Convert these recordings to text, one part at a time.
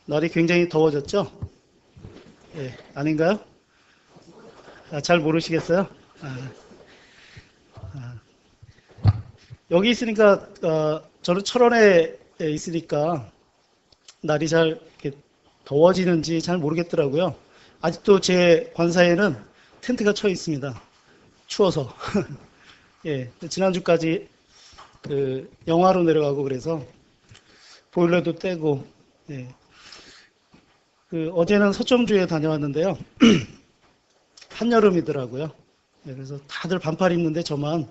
날이 굉장히 더워졌죠? 예, 아닌가요? 잘 모르시겠어요? 아, 여기 있으니까, 저는 철원에 있으니까 날이 잘 이렇게 더워지는지 잘 모르겠더라고요. 아직도 제 관사에는 텐트가 쳐 있습니다. 추워서. 예, 지난주까지 그 영하로 내려가고 그래서 보일러도 떼고, 예, 어제는 서청주에 다녀왔는데요. 한여름이더라고요. 예, 그래서 다들 반팔 입는데 저만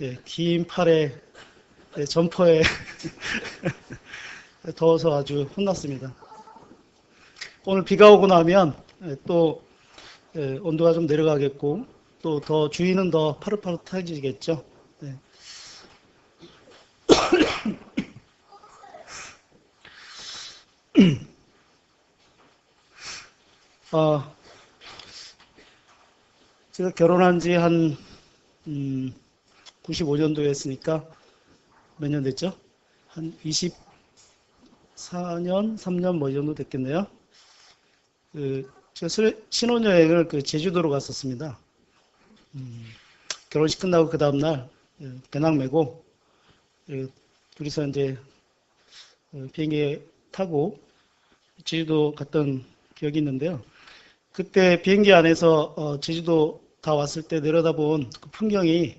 예, 긴 팔에 예, 점퍼에 더워서 아주 혼났습니다. 오늘 비가 오고 나면 예, 또 예, 온도가 좀 내려가겠고 또 더 주위는 더 파릇파릇해지겠죠. 예. 아, 제가 결혼한 지 한 95년도에 했으니까 몇 년 됐죠? 한 24년, 3년 뭐 이 정도 됐겠네요. 제가 신혼여행을 제주도로 갔었습니다. 결혼식 끝나고 그 다음날 배낭 메고 둘이서 이제 비행기에 타고 제주도 갔던 기억이 있는데요. 그때 비행기 안에서 제주도 다 왔을 때 내려다본 그 풍경이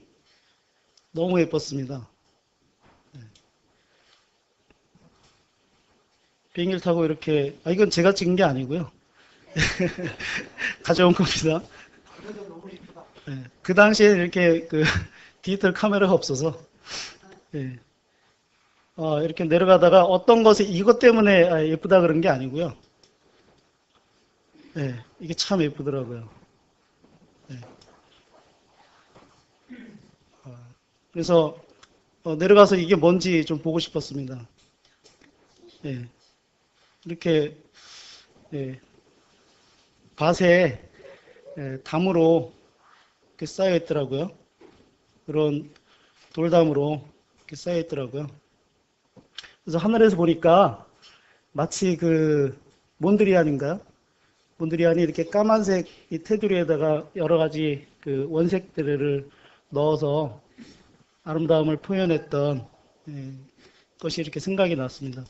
너무 예뻤습니다. 비행기를 타고 이렇게, 이건 제가 찍은 게 아니고요. 가져온 겁니다. 그 당시에 이렇게 디지털 카메라가 없어서, 예. 이렇게 내려가다가 어떤 것이 이것 때문에 예쁘다 그런 게 아니고요. 예, 이게 참 예쁘더라고요. 예. 그래서 내려가서 이게 뭔지 좀 보고 싶었습니다. 예, 이렇게 예, 밭에 담으로 이렇게 쌓여 있더라고요. 그런 돌담으로 이렇게 쌓여 있더라고요. 그래서 하늘에서 보니까 마치 몬드리안인가요? 몬드리안이 이렇게 까만색 이 테두리에다가 여러 가지 원색들을 넣어서 아름다움을 표현했던 예, 것이 이렇게 생각이 났습니다.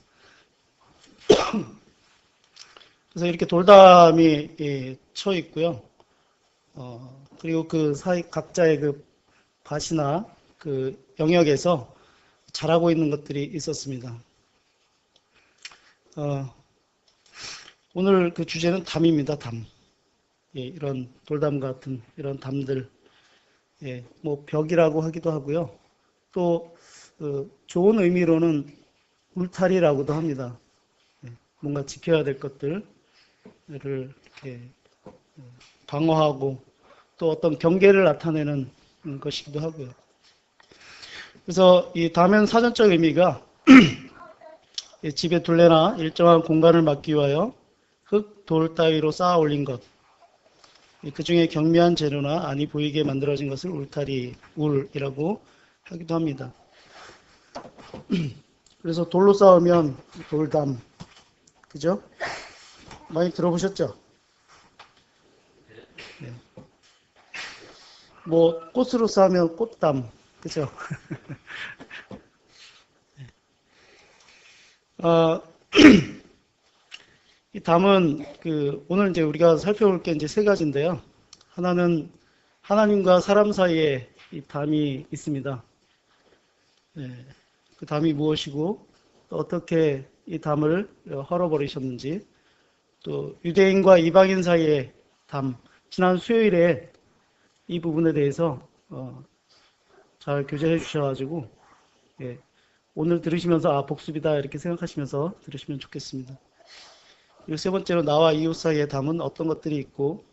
그래서 이렇게 돌담이 쳐 있고요. 그리고 그 사이 각자의 밭이나 영역에서 자라고 있는 것들이 있었습니다. 오늘 주제는 담입니다. 담. 예, 이런 돌담 같은 이런 담들. 예, 뭐 벽이라고 하기도 하고요. 또 좋은 의미로는 울타리라고도 합니다. 예, 뭔가 지켜야 될 것들을 이렇게 방어하고 또 어떤 경계를 나타내는 것이기도 하고요. 그래서 이 담은 사전적 의미가 집의 둘레나 일정한 공간을 막기 위하여 흙, 돌 따위로 쌓아 올린 것, 그 중에 경미한 재료나 안이 보이게 만들어진 것을 울이라고 하기도 합니다. 그래서 돌로 쌓으면 돌담, 그죠? 많이 들어보셨죠? 네. 뭐 꽃으로 쌓으면 꽃담, 그죠? 이 담은 오늘 이제 우리가 살펴볼 게 이제 세 가지인데요. 하나는 하나님과 사람 사이에 이 담이 있습니다. 네. 그 담이 무엇이고 또 어떻게 이 담을 헐어버리셨는지, 또 유대인과 이방인 사이의 담, 지난 수요일에 이 부분에 대해서 잘 교제해 주셔가지고 예, 오늘 들으시면서 복습이다 이렇게 생각하시면서 들으시면 좋겠습니다. 그리고 세 번째로 나와 이웃 사이의 담은 어떤 것들이 있고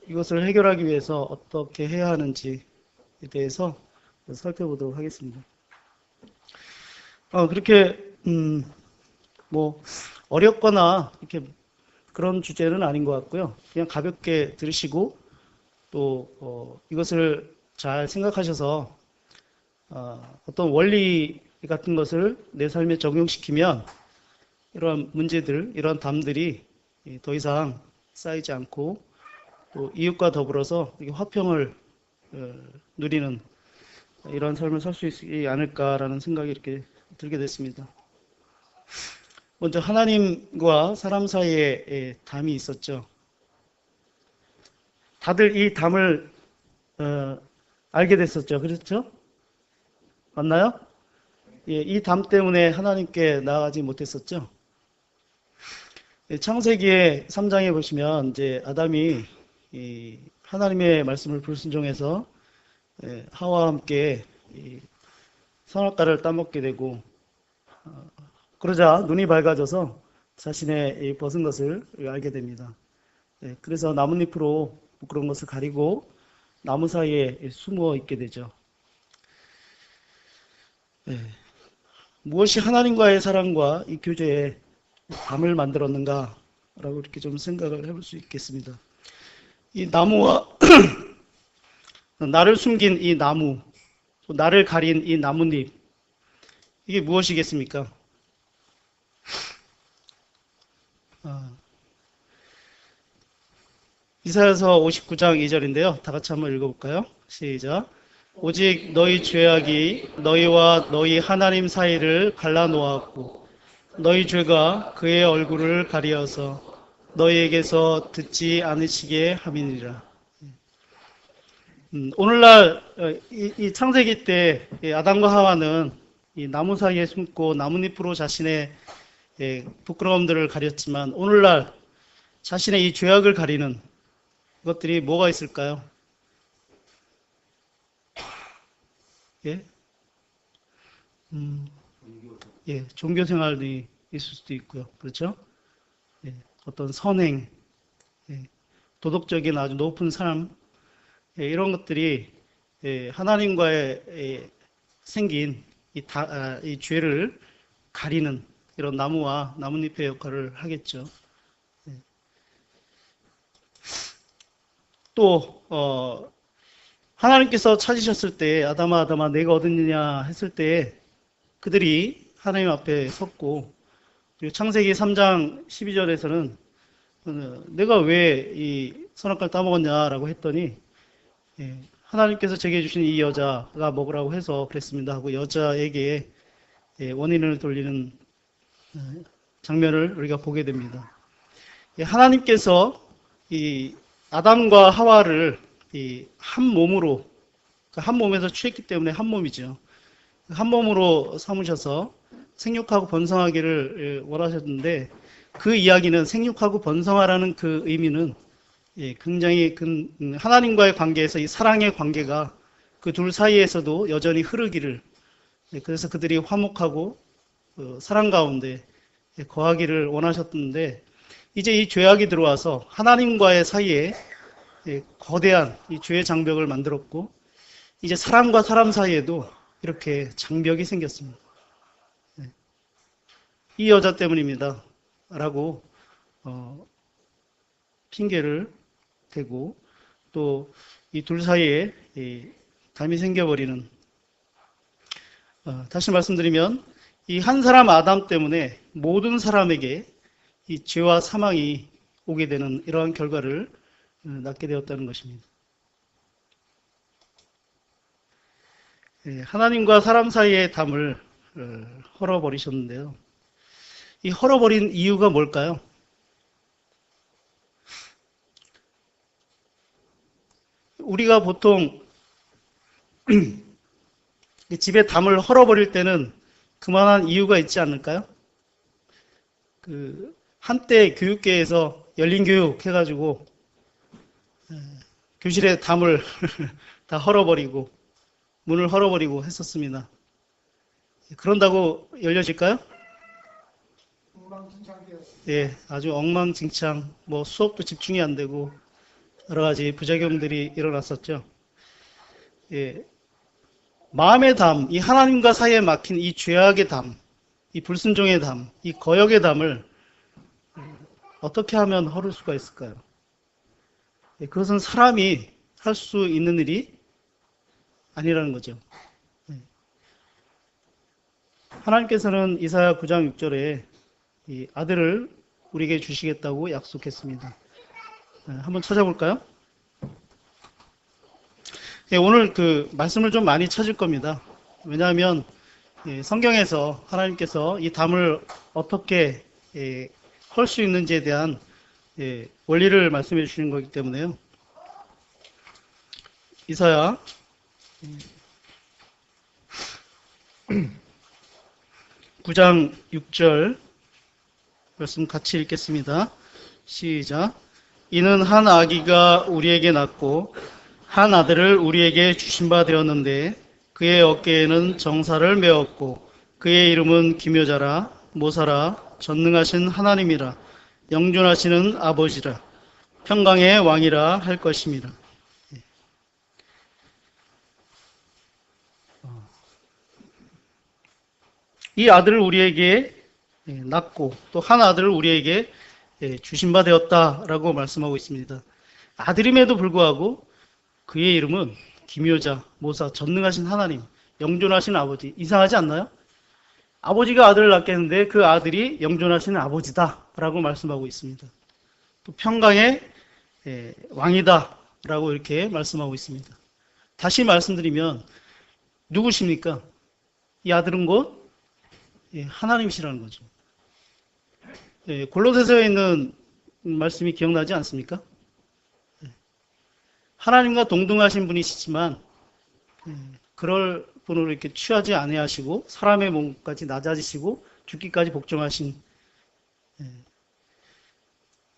이것을 해결하기 위해서 어떻게 해야 하는지에 대해서 살펴보도록 하겠습니다. 그렇게 뭐 어렵거나 이렇게 그런 주제는 아닌 것 같고요. 그냥 가볍게 들으시고 또 이것을 잘 생각하셔서 어떤 원리 같은 것을 내 삶에 적용시키면 이러한 문제들, 이러한 담들이 더 이상 쌓이지 않고 또 이웃과 더불어서 화평을 누리는 이러한 삶을 살 수 있지 않을까라는 생각이 이렇게 들게 됐습니다. 먼저 하나님과 사람 사이에 담이 있었죠. 다들 이 담을 알게 됐었죠. 그렇죠? 맞나요? 예, 이 담 때문에 하나님께 나아가지 못했었죠. 예, 창세기의 3장에 보시면 이제 아담이 이 하나님의 말씀을 불순종해서 하와와 함께 선악과를 따먹게 되고 그러자 눈이 밝아져서 자신의 벗은 것을 알게 됩니다. 예, 그래서 나뭇잎으로 부끄러운 것을 가리고 나무 사이에 숨어 있게 되죠. 예, 무엇이 하나님과의 사랑과 이 교제에 담을 만들었는가라고 이렇게 좀 생각을 해볼 수 있겠습니다. 이 나무와 나를 숨긴 이 나무, 나를 가린 이 나뭇잎, 이게 무엇이겠습니까? 이사야서 59장 2절인데요. 다 같이 한번 읽어볼까요? 시작. 오직 너희 죄악이 너희와 너희 하나님 사이를 갈라놓았고 너희 죄가 그의 얼굴을 가리어서 너희에게서 듣지 않으시게 함이니라. 오늘날 이 창세기 때 아담과 하와는 이 나무 사이에 숨고 나뭇잎으로 자신의 부끄러움들을 가렸지만 오늘날 자신의 이 죄악을 가리는 것들이 뭐가 있을까요? 예? 예, 종교 생활이 있을 수도 있고요. 그렇죠? 예, 어떤 선행, 예, 도덕적인 아주 높은 삶, 예, 이런 것들이 하나님과의 생긴 이 죄를 가리는 이런 나무와 나뭇잎의 역할을 하겠죠. 예. 또 하나님께서 찾으셨을 때 아담아 아담아 내가 어딨느냐 했을 때 그들이 하나님 앞에 섰고 그리고 창세기 3장 12절에서는 내가 왜 이 선악과를 따먹었냐라고 했더니 하나님께서 제게 주신 이 여자가 먹으라고 해서 그랬습니다 하고 여자에게 원인을 돌리는 장면을 우리가 보게 됩니다. 하나님께서 이 아담과 하와를 한 몸으로 한 몸에서 취했기 때문에 한 몸이죠. 한 몸으로 삼으셔서 생육하고 번성하기를 원하셨는데 그 이야기는 생육하고 번성하라는 그 의미는 굉장히 하나님과의 관계에서 이 사랑의 관계가 그 둘 사이에서도 여전히 흐르기를 그래서 그들이 화목하고 사랑 가운데 거하기를 원하셨는데 이제 이 죄악이 들어와서 하나님과의 사이에 거대한 이 죄의 장벽을 만들었고 이제 사람과 사람 사이에도 이렇게 장벽이 생겼습니다. 이 여자 때문입니다. 라고 핑계를 대고 또 이 둘 사이에 담이 생겨버리는 다시 말씀드리면 이 한 사람 아담 때문에 모든 사람에게 이 죄와 사망이 오게 되는 이러한 결과를 낳게 되었다는 것입니다. 하나님과 사람 사이의 담을 헐어버리셨는데요. 이 헐어버린 이유가 뭘까요? 우리가 보통 집에 담을 헐어버릴 때는 그만한 이유가 있지 않을까요? 한때 교육계에서 열린교육 해가지고 교실에 담을 다 헐어버리고 문을 헐어버리고 했었습니다. 그런다고 열려질까요? 예, 아주 엉망진창, 수업도 집중이 안 되고 여러 가지 부작용들이 일어났었죠. 예, 마음의 담, 이 하나님과 사이에 막힌 이 죄악의 담, 이 불순종의 담, 이 거역의 담을 어떻게 하면 헐을 수가 있을까요? 예, 그것은 사람이 할 수 있는 일이 아니라는 거죠. 예. 하나님께서는 이사야 9장 6절에 이 아들을 우리에게 주시겠다고 약속했습니다. 한번 찾아볼까요? 오늘 그 말씀을 좀 많이 찾을 겁니다. 왜냐하면 성경에서 하나님께서 이 담을 어떻게 헐 수 있는지에 대한 원리를 말씀해 주시는 거기 때문에요. 이사야 9장 6절 말씀 같이 읽겠습니다. 시작. 이는 한 아기가 우리에게 낳고 한 아들을 우리에게 주신 바 되었는데 그의 어깨에는 정사를 메었고 그의 이름은 기묘자라 모사라 전능하신 하나님이라 영존하시는 아버지라 평강의 왕이라 할 것입니다. 이 아들을 우리에게 낳고 또 한 아들을 우리에게 주신 바 되었다라고 말씀하고 있습니다. 아들임에도 불구하고 그의 이름은 기묘자, 모사, 전능하신 하나님, 영존하신 아버지. 이상하지 않나요? 아버지가 아들을 낳겠는데 그 아들이 영존하신 아버지다라고 말씀하고 있습니다. 또 평강의 왕이다라고 이렇게 말씀하고 있습니다. 다시 말씀드리면 누구십니까? 이 아들은 곧 하나님이시라는 거죠. 골로새서에 있는 말씀이 기억나지 않습니까? 하나님과 동등하신 분이시지만 그럴 분으로 이렇게 취하지 아니하시고 사람의 몸까지 낮아지시고 죽기까지 복종하신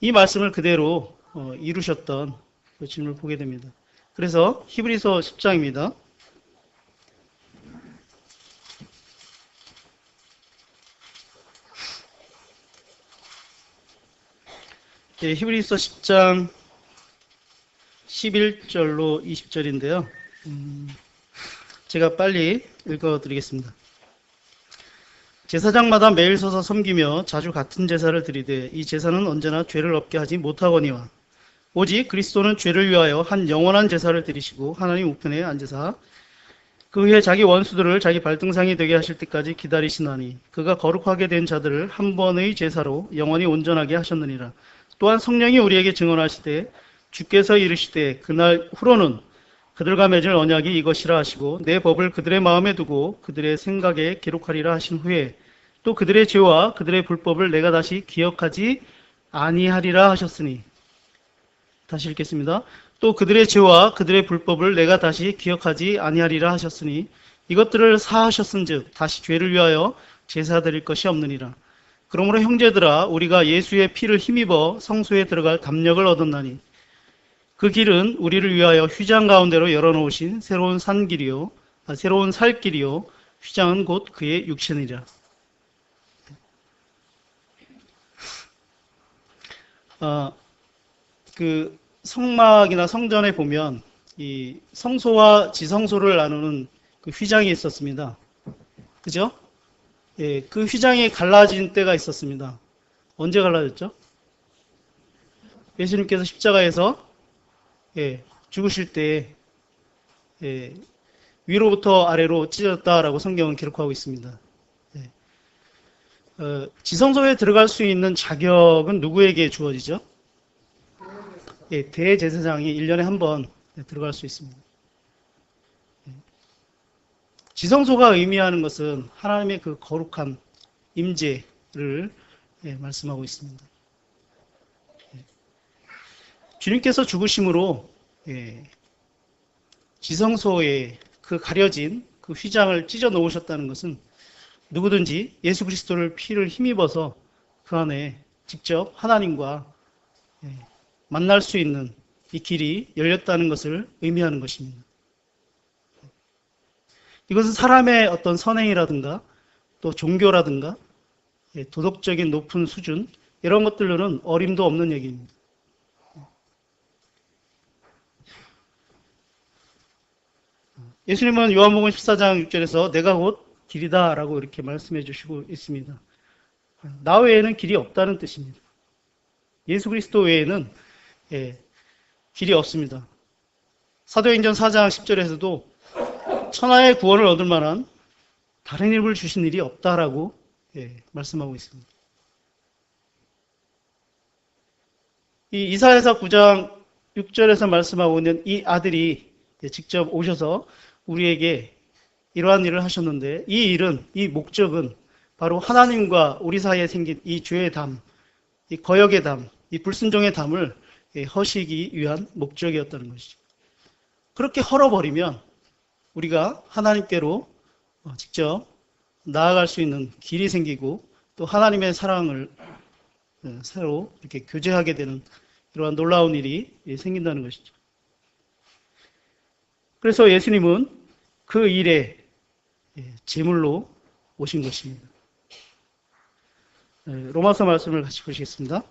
이 말씀을 그대로 이루셨던 그 질문을 보게 됩니다. 그래서 히브리서 10장입니다. 히브리서 10장 11절로 20절인데요. 제가 빨리 읽어드리겠습니다. 제사장마다 매일 서서 섬기며 자주 같은 제사를 드리되 이 제사는 언제나 죄를 없게 하지 못하거니와 오직 그리스도는 죄를 위하여 한 영원한 제사를 드리시고 하나님 우편에 앉으사 그 후에 자기 원수들을 자기 발등상이 되게 하실 때까지 기다리시나니 그가 거룩하게 된 자들을 한 번의 제사로 영원히 온전하게 하셨느니라. 또한 성령이 우리에게 증언하시되 주께서 이르시되 그날 후로는 그들과 맺을 언약이 이것이라 하시고 내 법을 그들의 마음에 두고 그들의 생각에 기록하리라 하신 후에 또 그들의 죄와 그들의 불법을 내가 다시 기억하지 아니하리라 하셨으니 다시 읽겠습니다. 또 그들의 죄와 그들의 불법을 내가 다시 기억하지 아니하리라 하셨으니 이것들을 사하셨은즉 다시 죄를 위하여 제사 드릴 것이 없느니라. 그러므로 형제들아 우리가 예수의 피를 힘입어 성소에 들어갈 담력을 얻었나니 그 길은 우리를 위하여 휘장 가운데로 열어놓으신 새로운 산길이요 새로운 살길이요 휘장은 곧 그의 육신이라. 그 성막이나 성전에 보면 이 성소와 지성소를 나누는 그 휘장이 있었습니다. 그죠? 예, 그 휘장이 갈라진 때가 있었습니다. 언제 갈라졌죠? 예수님께서 십자가에서 죽으실 때 위로부터 아래로 찢어졌다라고 성경은 기록하고 있습니다. 지성소에 들어갈 수 있는 자격은 누구에게 주어지죠? 대제사장이 1년에 한 번 들어갈 수 있습니다. 지성소가 의미하는 것은 하나님의 그 거룩한 임재를 말씀하고 있습니다. 주님께서 죽으심으로 지성소에 그 가려진 그 휘장을 찢어 놓으셨다는 것은 누구든지 예수 그리스도를 피를 힘입어서 그 안에 직접 하나님과 만날 수 있는 이 길이 열렸다는 것을 의미하는 것입니다. 이것은 사람의 어떤 선행이라든가 또 종교라든가 도덕적인 높은 수준 이런 것들로는 어림도 없는 얘기입니다. 예수님은 요한복음 14장 6절에서 내가 곧 길이다 라고 이렇게 말씀해 주시고 있습니다. 나 외에는 길이 없다는 뜻입니다. 예수 그리스도 외에는 길이 없습니다. 사도행전 4장 10절에서도 천하의 구원을 얻을 만한 다른 힘을 주신 일이 없다라고 말씀하고 있습니다. 이 이사야서 9장 6절에서 말씀하고 있는 이 아들이 직접 오셔서 우리에게 이러한 일을 하셨는데, 이 일은, 이 목적은 바로 하나님과 우리 사이에 생긴 이 죄의 담, 이 거역의 담, 이 불순종의 담을 허시기 위한 목적이었다는 것이죠. 그렇게 헐어버리면 우리가 하나님께로 직접 나아갈 수 있는 길이 생기고, 또 하나님의 사랑을 새로 이렇게 교제하게 되는 이러한 놀라운 일이 생긴다는 것이죠. 그래서 예수님은 그 일에 제물로 오신 것입니다. 로마서 말씀을 같이 보시겠습니다.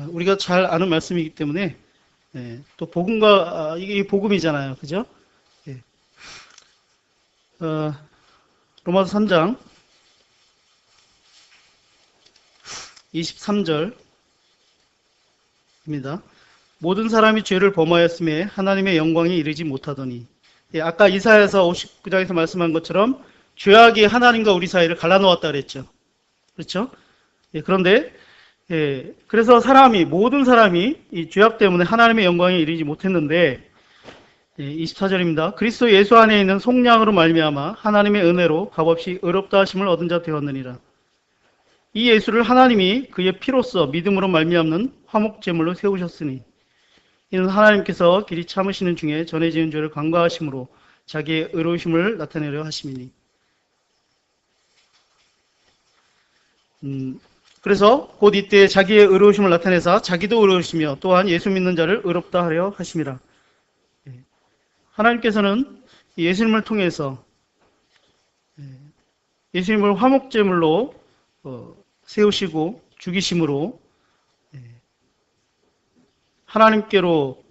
우리가 잘 아는 말씀이기 때문에 또 복음과 이게 복음이잖아요, 그죠? 로마서 3장 23절입니다. 모든 사람이 죄를 범하였음에 하나님의 영광이 이르지 못하더니, 아까 이사야서 59장에서 말씀한 것처럼 죄악이 하나님과 우리 사이를 갈라놓았다 그랬죠. 그렇죠? 그런데 그래서 모든 사람이 이 죄악 때문에 하나님의 영광에 이르지 못했는데, 24절입니다. 그리스도 예수 안에 있는 속량으로 말미암아 하나님의 은혜로 값없이 의롭다 하심을 얻은 자 되었느니라. 이 예수를 하나님이 그의 피로써 믿음으로 말미암는 화목제물로 세우셨으니, 이는 하나님께서 길이 참으시는 중에 전에 지은 죄를 간과하심으로 자기의 의로우심을 나타내려 하심이니. 그래서 곧 이때 자기의 의로우심을 나타내사 자기도 의로우시며 또한 예수 믿는 자를 의롭다 하려 하심이라. 하나님께서는 예수님을 통해서 예수님을 화목제물로 세우시고 죽이심으로 하나님께로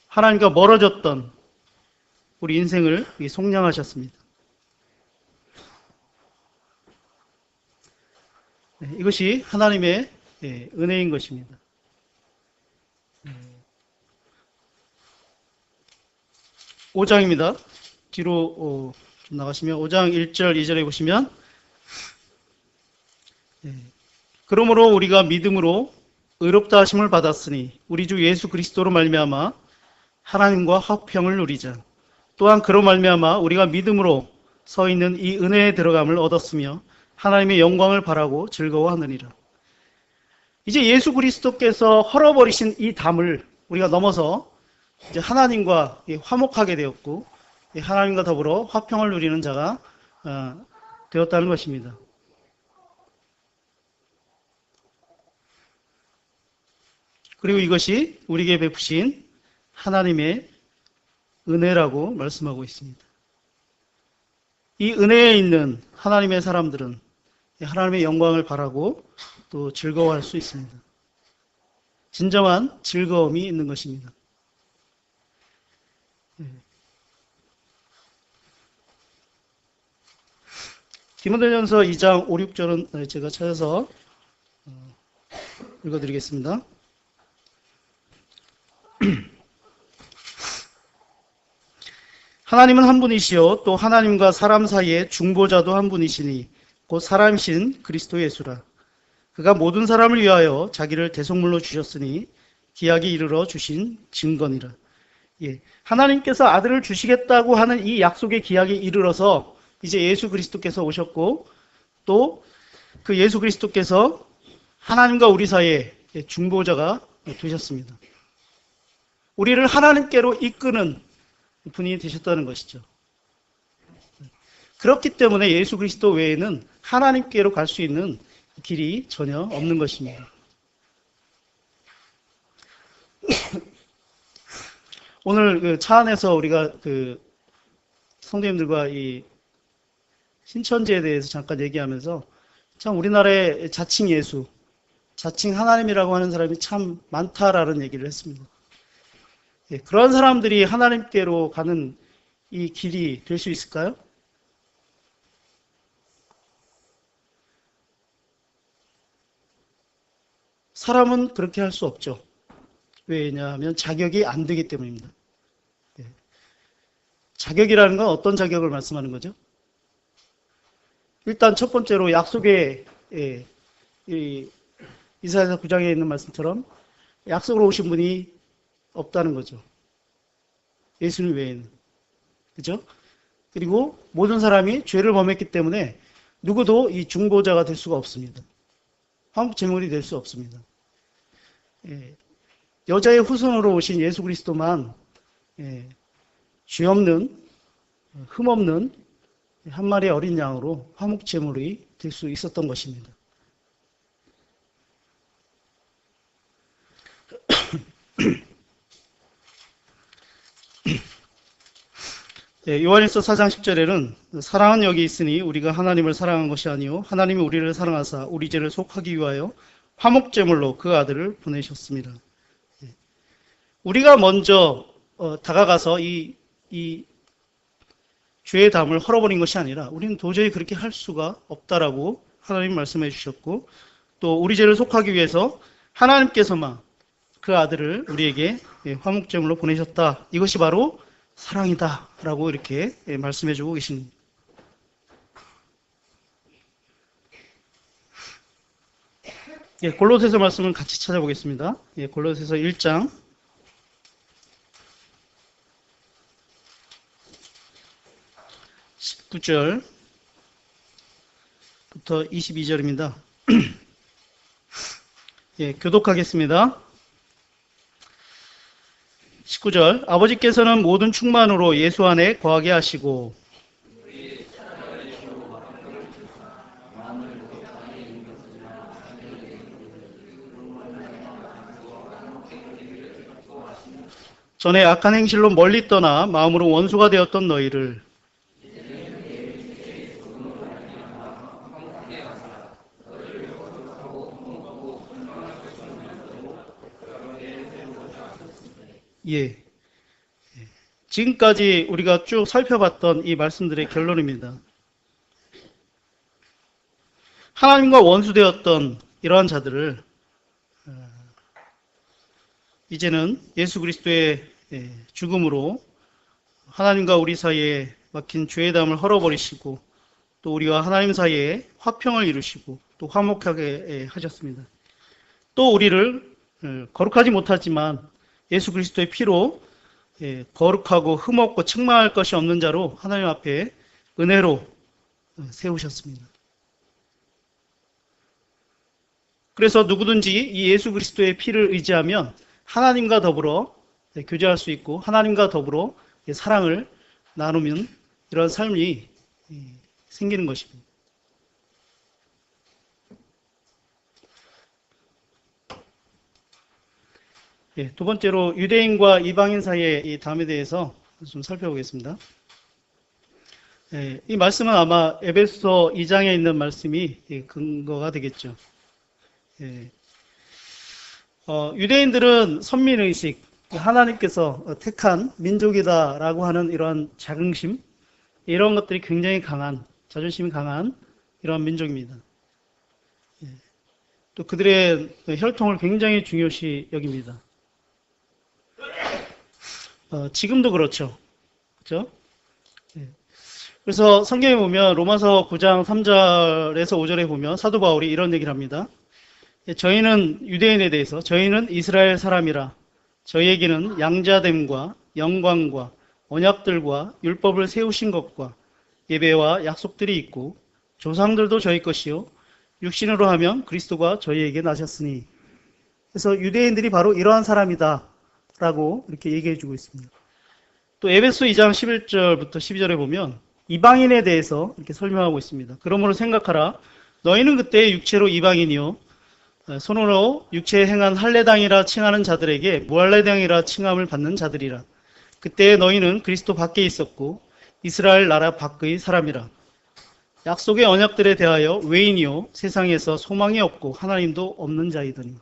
하나님과 멀어졌던 우리 인생을 속량하셨습니다. 이것이 하나님의 은혜인 것입니다. 5장입니다. 뒤로 좀 나가시면 5장 1절 2절에 보시면, 그러므로 우리가 믿음으로 의롭다 하심을 받았으니 우리 주 예수 그리스도로 말미암아 하나님과 화평을 누리자. 또한 그로 말미암아 우리가 믿음으로 서 있는 이 은혜에 들어감을 얻었으며 하나님의 영광을 바라고 즐거워하느니라. 이제 예수 그리스도께서 헐어버리신 이 담을 우리가 넘어서 이제 하나님과 화목하게 되었고, 하나님과 더불어 화평을 누리는 자가 되었다는 것입니다. 그리고 이것이 우리에게 베푸신 하나님의 은혜라고 말씀하고 있습니다. 이 은혜에 있는 하나님의 사람들은 하나님의 영광을 바라고 또 즐거워할 수 있습니다. 진정한 즐거움이 있는 것입니다. 디모데전서 2장 5, 6절은 제가 찾아서 읽어드리겠습니다. 하나님은 한 분이시요 또 하나님과 사람 사이에 중보자도 한 분이시니 곧 사람이신 그리스도 예수라. 그가 모든 사람을 위하여 자기를 대속물로 주셨으니 기약이 이르러 주신 증거니라. 하나님께서 아들을 주시겠다고 하는 이 약속의 기약이 이르러서 이제 예수 그리스도께서 오셨고, 또 그 예수 그리스도께서 하나님과 우리 사이에 중보자가 되셨습니다. 우리를 하나님께로 이끄는 분이 되셨다는 것이죠. 그렇기 때문에 예수 그리스도 외에는 하나님께로 갈 수 있는 길이 전혀 없는 것입니다. 오늘 그 차 안에서 우리가 그 성도님들과 이 신천지에 대해서 잠깐 얘기하면서 참 우리나라의 자칭 예수, 자칭 하나님이라고 하는 사람이 참 많다라는 얘기를 했습니다. 그런 사람들이 하나님께로 가는 이 길이 될 수 있을까요? 사람은 그렇게 할 수 없죠. 왜냐하면 자격이 안 되기 때문입니다. 자격이라는 건 어떤 자격을 말씀하는 거죠? 일단 첫 번째로 약속의 이 이사야서 9장에 있는 말씀처럼 약속으로 오신 분이 없다는 거죠. 예수님 외에는. 그죠? 그리고 모든 사람이 죄를 범했기 때문에 누구도 이 중보자가 될 수가 없습니다. 한국 제물이 될 수 없습니다. 여자의 후손으로 오신 예수 그리스도만 죄 없는, 흠 없는 한 마리의 어린 양으로 화목 제물이 될 수 있었던 것입니다. 요한일서 4장 10절에는 사랑은 여기 있으니 우리가 하나님을 사랑한 것이 아니요 하나님이 우리를 사랑하사 우리 죄를 속하기 위하여 화목 제물로 그 아들을 보내셨습니다. 우리가 먼저 다가가서 이 죄의 담을 헐어버린 것이 아니라 우리는 도저히 그렇게 할 수가 없다라고 하나님 말씀해 주셨고, 또 우리 죄를 속하기 위해서 하나님께서만 그 아들을 우리에게 화목제물로 보내셨다. 이것이 바로 사랑이다 라고 이렇게 말씀해 주고 계십니다. 골로새서 말씀을 같이 찾아보겠습니다. 골로새서 1장 19절부터 22절입니다. 교독하겠습니다. 19절, 아버지께서는 모든 충만으로 예수 안에 거하게 하시고 전에 악한 행실로 멀리 떠나 마음으로 원수가 되었던 너희를 지금까지 우리가 쭉 살펴봤던 이 말씀들의 결론입니다. 하나님과 원수되었던 이러한 자들을 이제는 예수 그리스도의 죽음으로 하나님과 우리 사이에 막힌 죄의 담을 헐어버리시고 또 우리와 하나님 사이에 화평을 이루시고 또 화목하게 하셨습니다. 또 우리를 거룩하지 못하지만 예수 그리스도의 피로 거룩하고 흠없고 책망할 것이 없는 자로 하나님 앞에 은혜로 세우셨습니다. 그래서 누구든지 이 예수 그리스도의 피를 의지하면 하나님과 더불어 교제할 수 있고 하나님과 더불어 사랑을 나누면 이런 삶이 생기는 것입니다. 두 번째로 유대인과 이방인 사이의 이 담에 대해서 좀 살펴보겠습니다. 이 말씀은 아마 에베소 2장에 있는 말씀이 근거가 되겠죠. 유대인들은 선민의식, 하나님께서 택한 민족이다라고 하는 이러한 자긍심, 이런 것들이 굉장히 강한, 자존심이 강한 이러한 민족입니다. 또 그들의 혈통을 굉장히 중요시 여깁니다. 지금도 그렇죠. 그렇죠? 그래서 성경에 보면 로마서 9장 3절에서 5절에 보면 사도 바울이 이런 얘기를 합니다. 저희는 유대인에 대해서 저희는 이스라엘 사람이라 저희에게는 양자됨과 영광과 언약들과 율법을 세우신 것과 예배와 약속들이 있고 조상들도 저희 것이요 육신으로 하면 그리스도가 저희에게 나셨으니. 그래서 유대인들이 바로 이러한 사람이다 라고 이렇게 얘기해 주고 있습니다. 또 에베소 2장 11절부터 12절에 보면 이방인에 대해서 이렇게 설명하고 있습니다. 그러므로 생각하라. 너희는 그때 육체로 이방인이요 손으로 육체에 행한 할례당이라 칭하는 자들에게 무할례당이라 칭함을 받는 자들이라. 그때 너희는 그리스도 밖에 있었고 이스라엘 나라 밖의 사람이라. 약속의 언약들에 대하여 외인이요 세상에서 소망이 없고 하나님도 없는 자이더니.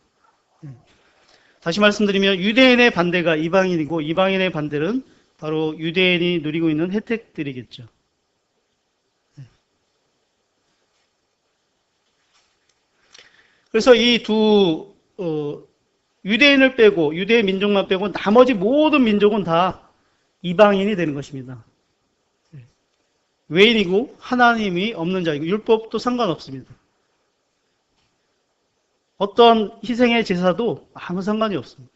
다시 말씀드리면 유대인의 반대가 이방인이고 이방인의 반대는 바로 유대인이 누리고 있는 혜택들이겠죠. 그래서 이 두 유대인을 빼고 유대 민족만 빼고 나머지 모든 민족은 다 이방인이 되는 것입니다. 외인이고 하나님이 없는 자이고 율법도 상관없습니다. 어떤 희생의 제사도 아무 상관이 없습니다.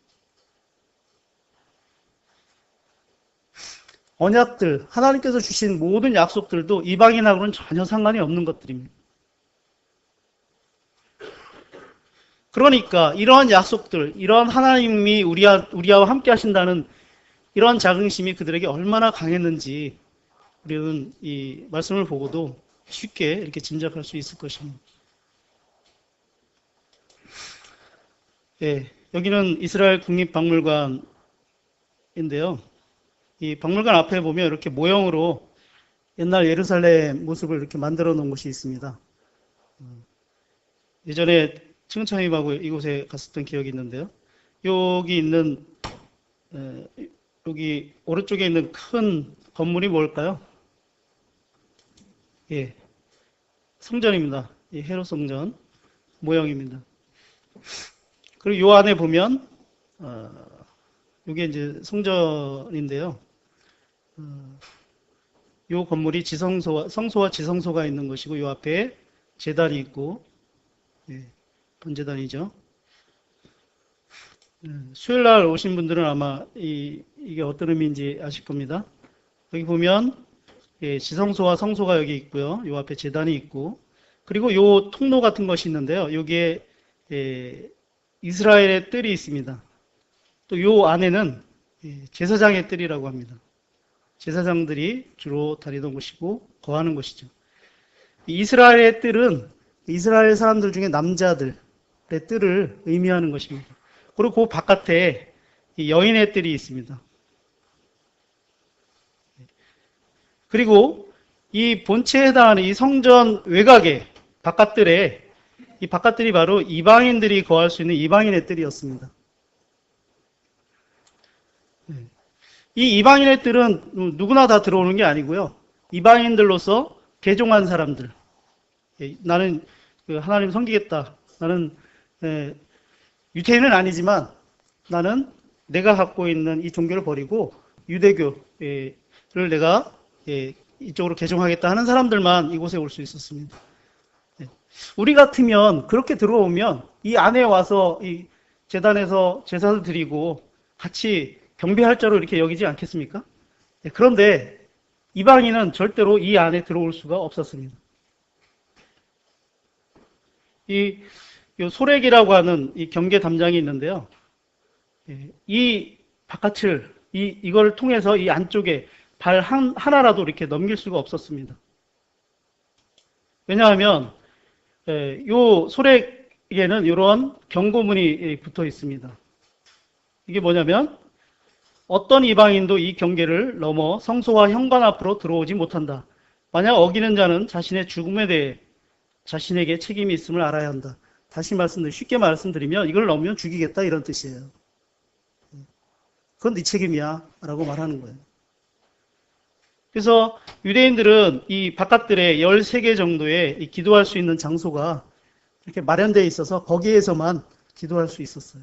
언약들, 하나님께서 주신 모든 약속들도 이방인하고는 전혀 상관이 없는 것들입니다. 그러니까 이러한 약속들, 이런 하나님이 우리와 함께 하신다는 이런 자긍심이 그들에게 얼마나 강했는지 우리는 이 말씀을 보고도 쉽게 이렇게 짐작할 수 있을 것입니다. 예, 여기는 이스라엘 국립박물관인데요. 이 박물관 앞에 보면 이렇게 모형으로 옛날 예루살렘 모습을 이렇게 만들어 놓은 곳이 있습니다. 예전에 층창임하고 이곳에 갔었던 기억이 있는데요. 여기 있는 여기 오른쪽에 있는 큰 건물이 뭘까요? 예, 성전입니다. 예, 헤롯 성전 모형입니다. 그리고 요 안에 보면 이게 이제 성전인데요. 요 건물이 성소와 지성소가 있는 것이고 요 앞에 제단이 있고, 예, 번제단이죠. 수요일 날 오신 분들은 아마 이게 어떤 의미인지 아실 겁니다. 여기 보면, 예, 지성소와 성소가 여기 있고요. 요 앞에 제단이 있고, 그리고 요 통로 같은 것이 있는데요. 여기에 이스라엘의 뜰이 있습니다. 또 요 안에는 제사장의 뜰이라고 합니다. 제사장들이 주로 다니던 곳이고 거하는 곳이죠. 이스라엘의 뜰은 이스라엘 사람들 중에 남자들의 뜰을 의미하는 것입니다. 그리고 그 바깥에 여인의 뜰이 있습니다. 그리고 이 본체에 해당하는 이 성전 외곽의 바깥뜰에, 이 바깥뜰이 바로 이방인들이 거할 수 있는 이방인의 뜰이었습니다. 이 이방인의 뜰은 누구나 다 들어오는 게 아니고요. 이방인들로서 개종한 사람들, 나는 하나님 섬기겠다, 나는 유태인은 아니지만 나는 내가 갖고 있는 이 종교를 버리고 유대교를 내가 이쪽으로 개종하겠다 하는 사람들만 이곳에 올 수 있었습니다. 우리 같으면 그렇게 들어오면 이 안에 와서 이 제단에서 제사를 드리고 같이 경배할 자로 이렇게 여기지 않겠습니까? 그런데 이방인은 절대로 이 안에 들어올 수가 없었습니다. 이 소렉이라고 하는 이 경계 담장이 있는데요. 이 바깥을 이걸 통해서 이 안쪽에 발 하나라도 이렇게 넘길 수가 없었습니다. 왜냐하면 요 소렉에는 이런 경고문이 붙어 있습니다. 이게 뭐냐면 어떤 이방인도 이 경계를 넘어 성소와 현관 앞으로 들어오지 못한다. 만약 어기는 자는 자신의 죽음에 대해 자신에게 책임이 있음을 알아야 한다. 다시 쉽게 말씀드리면 이걸 넘으면 죽이겠다 이런 뜻이에요. 그건 네 책임이야 라고 말하는 거예요. 그래서 유대인들은 이 바깥들에 13개 정도의 기도할 수 있는 장소가 이렇게 마련되어 있어서 거기에서만 기도할 수 있었어요.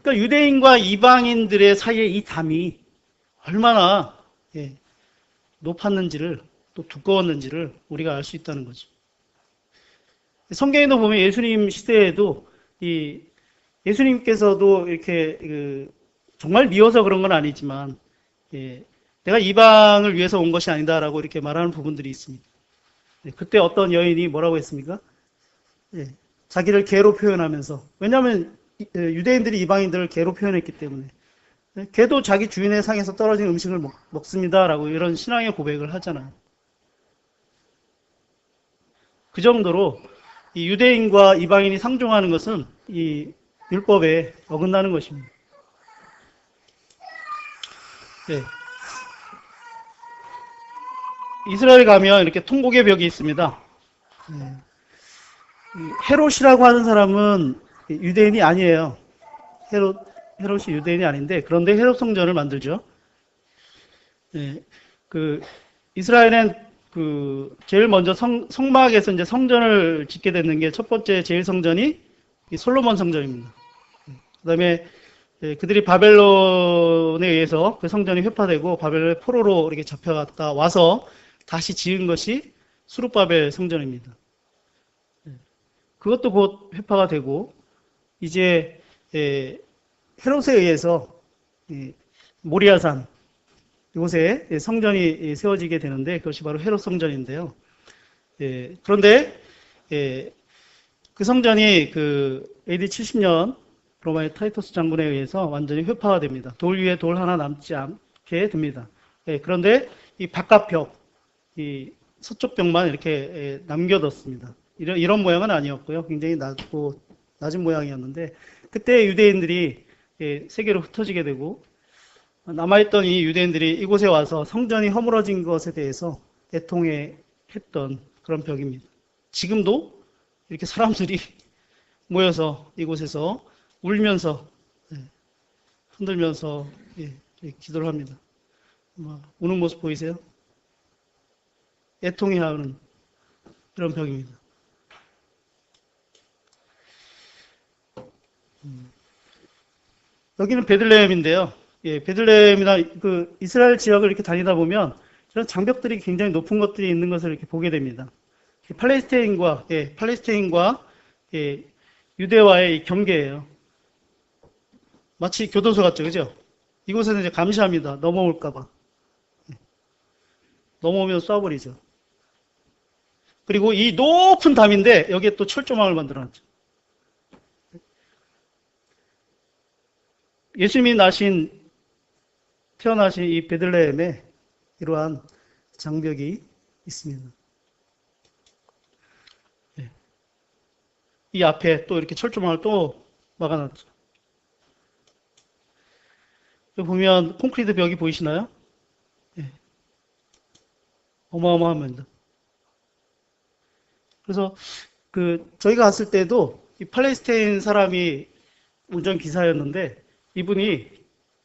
그러니까 유대인과 이방인들의 사이에 이 담이 얼마나 높았는지를, 또 두꺼웠는지를 우리가 알 수 있다는 거죠. 성경에도 보면 예수님 시대에도 예수님께서도 이렇게 정말 미워서 그런 건 아니지만 내가 이방을 위해서 온 것이 아니다라고 이렇게 말하는 부분들이 있습니다. 그때 어떤 여인이 뭐라고 했습니까? 자기를 개로 표현하면서, 왜냐하면 유대인들이 이방인들을 개로 표현했기 때문에 개도 자기 주인의 상에서 떨어진 음식을 먹습니다라고 이런 신앙의 고백을 하잖아요. 그 정도로 이 유대인과 이방인이 상종하는 것은 이 율법에 어긋나는 것입니다. 이스라엘 가면 이렇게 통곡의 벽이 있습니다. 헤롯이라고 하는 사람은 유대인이 아니에요. 헤롯이 유대인이 아닌데, 그런데 헤롯 성전을 만들죠. 이스라엘은 제일 먼저 성막에서 이제 성전을 짓게 됐는 게 첫 번째 제일 성전이 이 솔로몬 성전입니다. 그 다음에 그들이 바벨론에 의해서 그 성전이 회파되고 바벨론의 포로로 이렇게 잡혀갔다 와서 다시 지은 것이 수룹바벨 성전입니다. 그것도 곧 회파가 되고 이제 헤롯에 의해서 모리아산 이곳에 성전이 세워지게 되는데 그것이 바로 헤롯 성전인데요. 그런데 그 성전이 그 AD 70년 로마의 타이터스 장군에 의해서 완전히 회파가 됩니다. 돌 위에 돌 하나 남지 않게 됩니다. 그런데 이 바깥벽, 이 서쪽 벽만 이렇게 남겨뒀습니다. 이런 모양은 아니었고요. 굉장히 낮은 모양이었는데 그때 유대인들이 세계로 흩어지게 되고 남아있던 이 유대인들이 이곳에 와서 성전이 허물어진 것에 대해서 애통했던 그런 벽입니다. 지금도 이렇게 사람들이 모여서 이곳에서 울면서 흔들면서 기도를 합니다. 우는 모습 보이세요? 애통해하는 그런 벽입니다. 여기는 베들레헴인데요. 베들레헴이나 그 이스라엘 지역을 이렇게 다니다 보면 이런 장벽들이 굉장히 높은 것들이 있는 것을 이렇게 보게 됩니다. 팔레스타인과 유대와의 이 경계예요. 마치 교도소 같죠, 그죠? 이곳에는 이제 감시합니다. 넘어올까봐. 넘어오면 쏴버리죠. 그리고 이 높은 담인데 여기에 또 철조망을 만들어놨죠. 예수님이 태어나신 이 베들레헴에 이러한 장벽이 있습니다. 이 앞에 또 이렇게 철조망을 또 막아놨죠. 여기 보면 콘크리트 벽이 보이시나요? 어마어마합니다. 그래서 저희가 갔을 때도 이 팔레스타인 사람이 운전기사였는데 이분이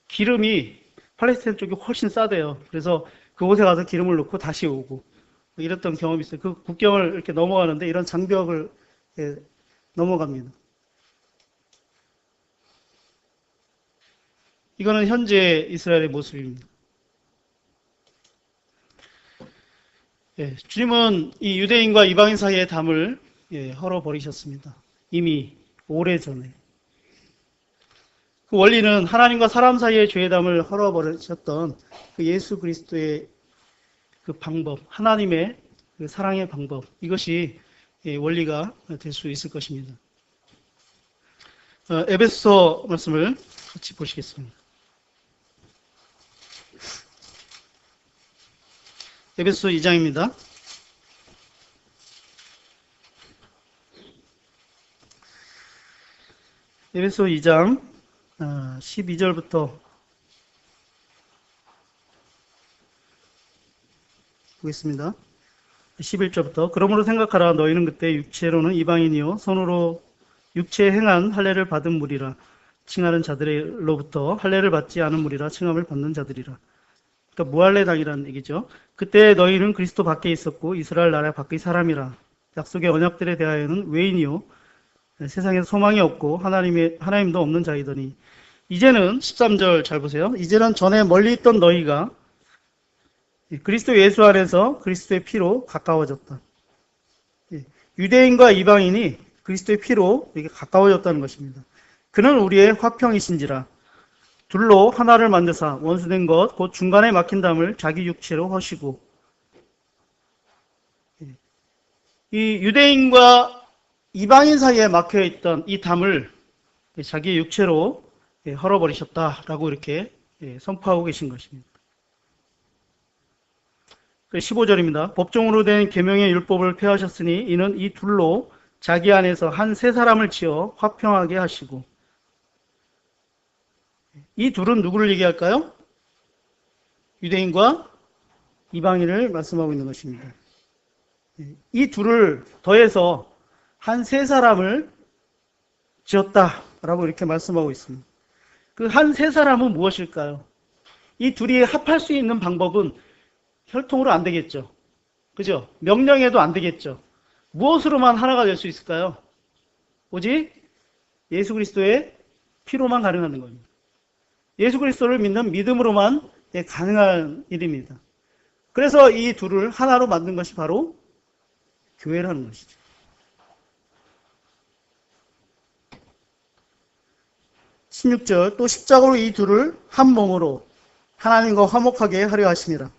기름이 팔레스타인 쪽이 훨씬 싸대요. 그래서 그곳에 가서 기름을 넣고 다시 오고 이랬던 경험이 있어요. 그 국경을 이렇게 넘어가는데 이런 장벽을 넘어갑니다. 이거는 현재 이스라엘의 모습입니다. 주님은 이 유대인과 이방인 사이의 담을 헐어버리셨습니다. 이미 오래전에. 그 원리는 하나님과 사람 사이의 죄의 담을 헐어버리셨던 그 예수 그리스도의 그 방법, 하나님의 그 사랑의 방법, 이것이 원리가 될 수 있을 것입니다. 에베소 말씀을 같이 보시겠습니다. 에베소 2장입니다. 에베소 2장 12절부터 보겠습니다. 11절부터 그러므로 생각하라 너희는 그때 육체로는 이방인이요 손으로 육체에 행한 할례를 받은 무리라 칭하는 자들로부터 할례를 받지 않은 무리라 칭함을 받는 자들이라. 그러니까 무할례당이라는 얘기죠. 그때 너희는 그리스도 밖에 있었고 이스라엘 나라 밖의 사람이라 약속의 언약들에 대하여는 외인이요 세상에 소망이 없고 하나님도 없는 자이더니 이제는 13절 잘 보세요. 이제는 전에 멀리 있던 너희가 그리스도 예수 안에서 그리스도의 피로 가까워졌다. 유대인과 이방인이 그리스도의 피로 이렇게 가까워졌다는 것입니다. 그는 우리의 화평이신지라 둘로 하나를 만드사 원수된 것 곧 중간에 막힌 담을 자기 육체로 허시고. 이 유대인과 이방인 사이에 막혀있던 이 담을 자기 육체로 헐어버리셨다라고 이렇게 선포하고 계신 것입니다. 15절입니다. 법정으로 된 계명의 율법을 폐하셨으니 이는 이 둘로 자기 안에서 한 세 사람을 지어 화평하게 하시고. 이 둘은 누구를 얘기할까요? 유대인과 이방인을 말씀하고 있는 것입니다. 이 둘을 더해서 한 세 사람을 지었다라고 이렇게 말씀하고 있습니다. 그 한 세 사람은 무엇일까요? 이 둘이 합할 수 있는 방법은 혈통으로 안 되겠죠. 그죠? 명령에도 안 되겠죠. 무엇으로만 하나가 될 수 있을까요? 오직 예수 그리스도의 피로만 가능한 겁니다. 예수 그리스도를 믿는 믿음으로만 가능한 일입니다. 그래서 이 둘을 하나로 만든 것이 바로 교회라는 것이죠. (16절) 또 십자가로 이 둘을 한 몸으로 하나님과 화목하게 하려 하심이라.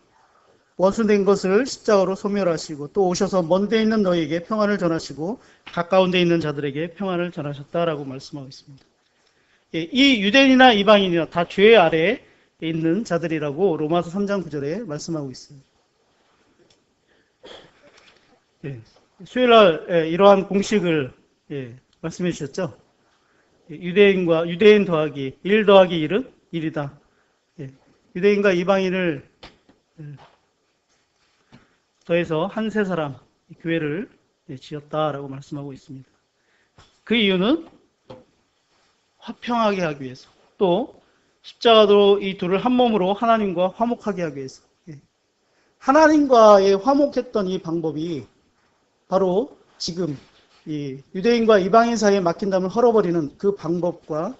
원수된 것을 십자가로 소멸하시고 또 오셔서 먼데 있는 너희에게 평안을 전하시고 가까운 데 있는 자들에게 평안을 전하셨다라고 말씀하고 있습니다. 이 유대인이나 이방인이나 다 죄 아래에 있는 자들이라고 로마서 3장 9절에 말씀하고 있습니다. 수요일날 이러한 공식을 말씀해 주셨죠. 유대인 더하기 1 더하기 1은 1이다. 유대인과 이방인을 더해서 한 세 사람 교회를 지었다라고 말씀하고 있습니다. 그 이유는 화평하게 하기 위해서, 또 십자가로 이 둘을 한 몸으로 하나님과 화목하게 하기 위해서. 하나님과의 화목했던 이 방법이 바로 지금 이 유대인과 이방인 사이에 맡긴담을 헐어버리는 그 방법과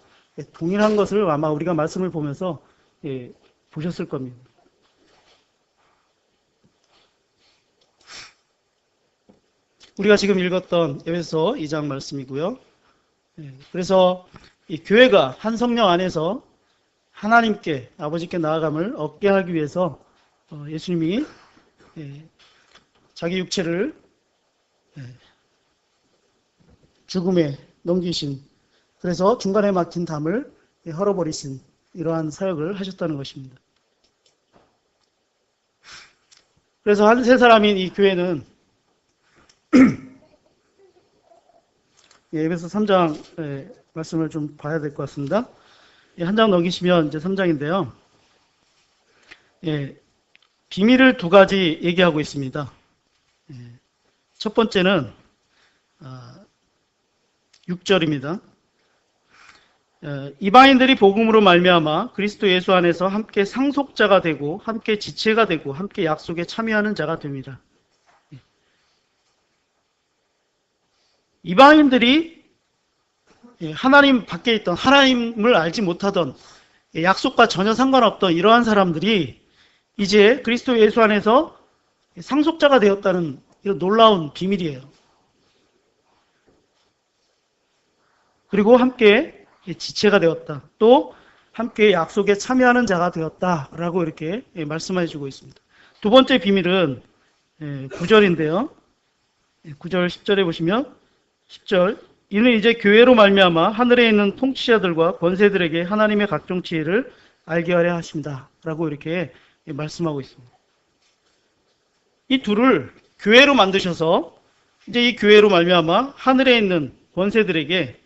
동일한 것을 아마 우리가 말씀을 보면서 보셨을 겁니다. 우리가 지금 읽었던 에베소 2장 말씀이고요. 그래서 이 교회가 한 성령 안에서 하나님께, 아버지께 나아감을 얻게 하기 위해서 예수님이 자기 육체를 죽음에 넘기신, 그래서 중간에 막힌 담을 헐어버리신 이러한 사역을 하셨다는 것입니다. 그래서 한 세 사람인 이 교회는 에베소 3장 말씀을 좀 봐야 될 것 같습니다. 한 장 넘기시면 이제 3장인데요. 비밀을 두 가지 얘기하고 있습니다. 첫 번째는 6절입니다. 이방인들이 복음으로 말미암아 그리스도 예수 안에서 함께 상속자가 되고 함께 지체가 되고 함께 약속에 참여하는 자가 됩니다. 이방인들이 하나님 밖에 있던, 하나님을 알지 못하던, 약속과 전혀 상관없던 이러한 사람들이 이제 그리스도 예수 안에서 상속자가 되었다는 이런 놀라운 비밀이에요. 그리고 함께 지체가 되었다. 또 함께 약속에 참여하는 자가 되었다라고 이렇게 말씀해 주고 있습니다. 두 번째 비밀은 9절인데요. 9절 10절에 보시면 10절, 이는 이제 교회로 말미암아 하늘에 있는 통치자들과 권세들에게 하나님의 각종 지혜를 알게 하려 하십니다. 라고 이렇게 말씀하고 있습니다. 이 둘을 교회로 만드셔서 이제 이 교회로 말미암아 하늘에 있는 권세들에게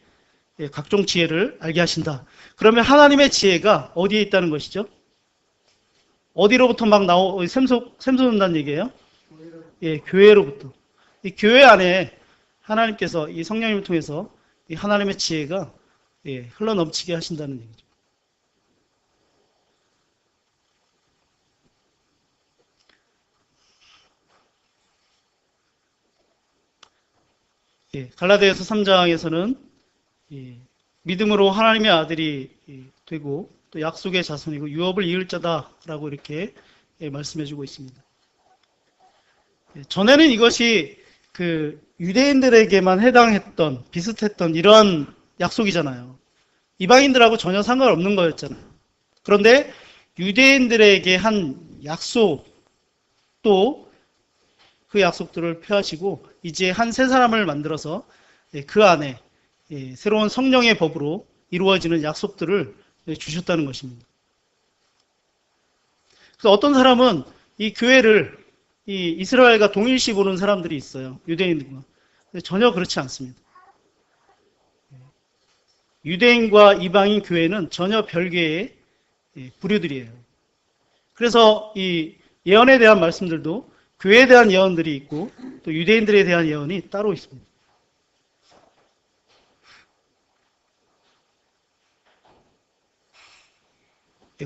각종 지혜를 알게 하신다. 그러면 하나님의 지혜가 어디에 있다는 것이죠? 어디로부터 막 샘솟는다는 얘기예요? 교회로부터. 이 교회 안에 하나님께서 이 성령님을 통해서 이 하나님의 지혜가 흘러넘치게 하신다는 얘기죠. 갈라디아서 3장에서는 믿음으로 하나님의 아들이 되고 또 약속의 자손이고 유업을 이을 자다라고 이렇게 말씀해주고 있습니다. 전에는 이것이 그 유대인들에게만 해당했던, 비슷했던 이러한 약속이잖아요. 이방인들하고 전혀 상관없는 거였잖아요. 그런데 유대인들에게 한 약속, 또 그 약속들을 폐하시고 이제 한 세 사람을 만들어서 그 안에 새로운 성령의 법으로 이루어지는 약속들을 주셨다는 것입니다. 그래서 어떤 사람은 이 교회를 이 이스라엘과 동일시 보는 사람들이 있어요. 유대인들과. 전혀 그렇지 않습니다. 유대인과 이방인 교회는 전혀 별개의 부류들이에요. 그래서 이 예언에 대한 말씀들도 교회에 대한 예언들이 있고 또 유대인들에 대한 예언이 따로 있습니다.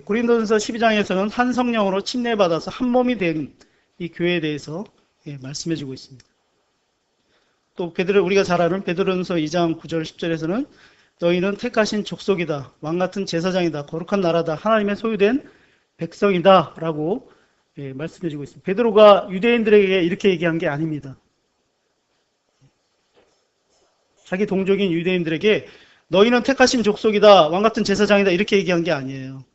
고린도전서 12장에서는 한 성령으로 침례받아서 한 몸이 된 이 교회에 대해서 말씀해주고 있습니다. 또 우리가 잘 아는 베드로전서 2장 9절 10절에서는 너희는 택하신 족속이다. 왕같은 제사장이다. 거룩한 나라다. 하나님의 소유된 백성이다. 라고 말씀해주고 있습니다. 베드로가 유대인들에게 이렇게 얘기한 게 아닙니다. 자기 동족인 유대인들에게 너희는 택하신 족속이다. 왕같은 제사장이다. 이렇게 얘기한 게 아니에요.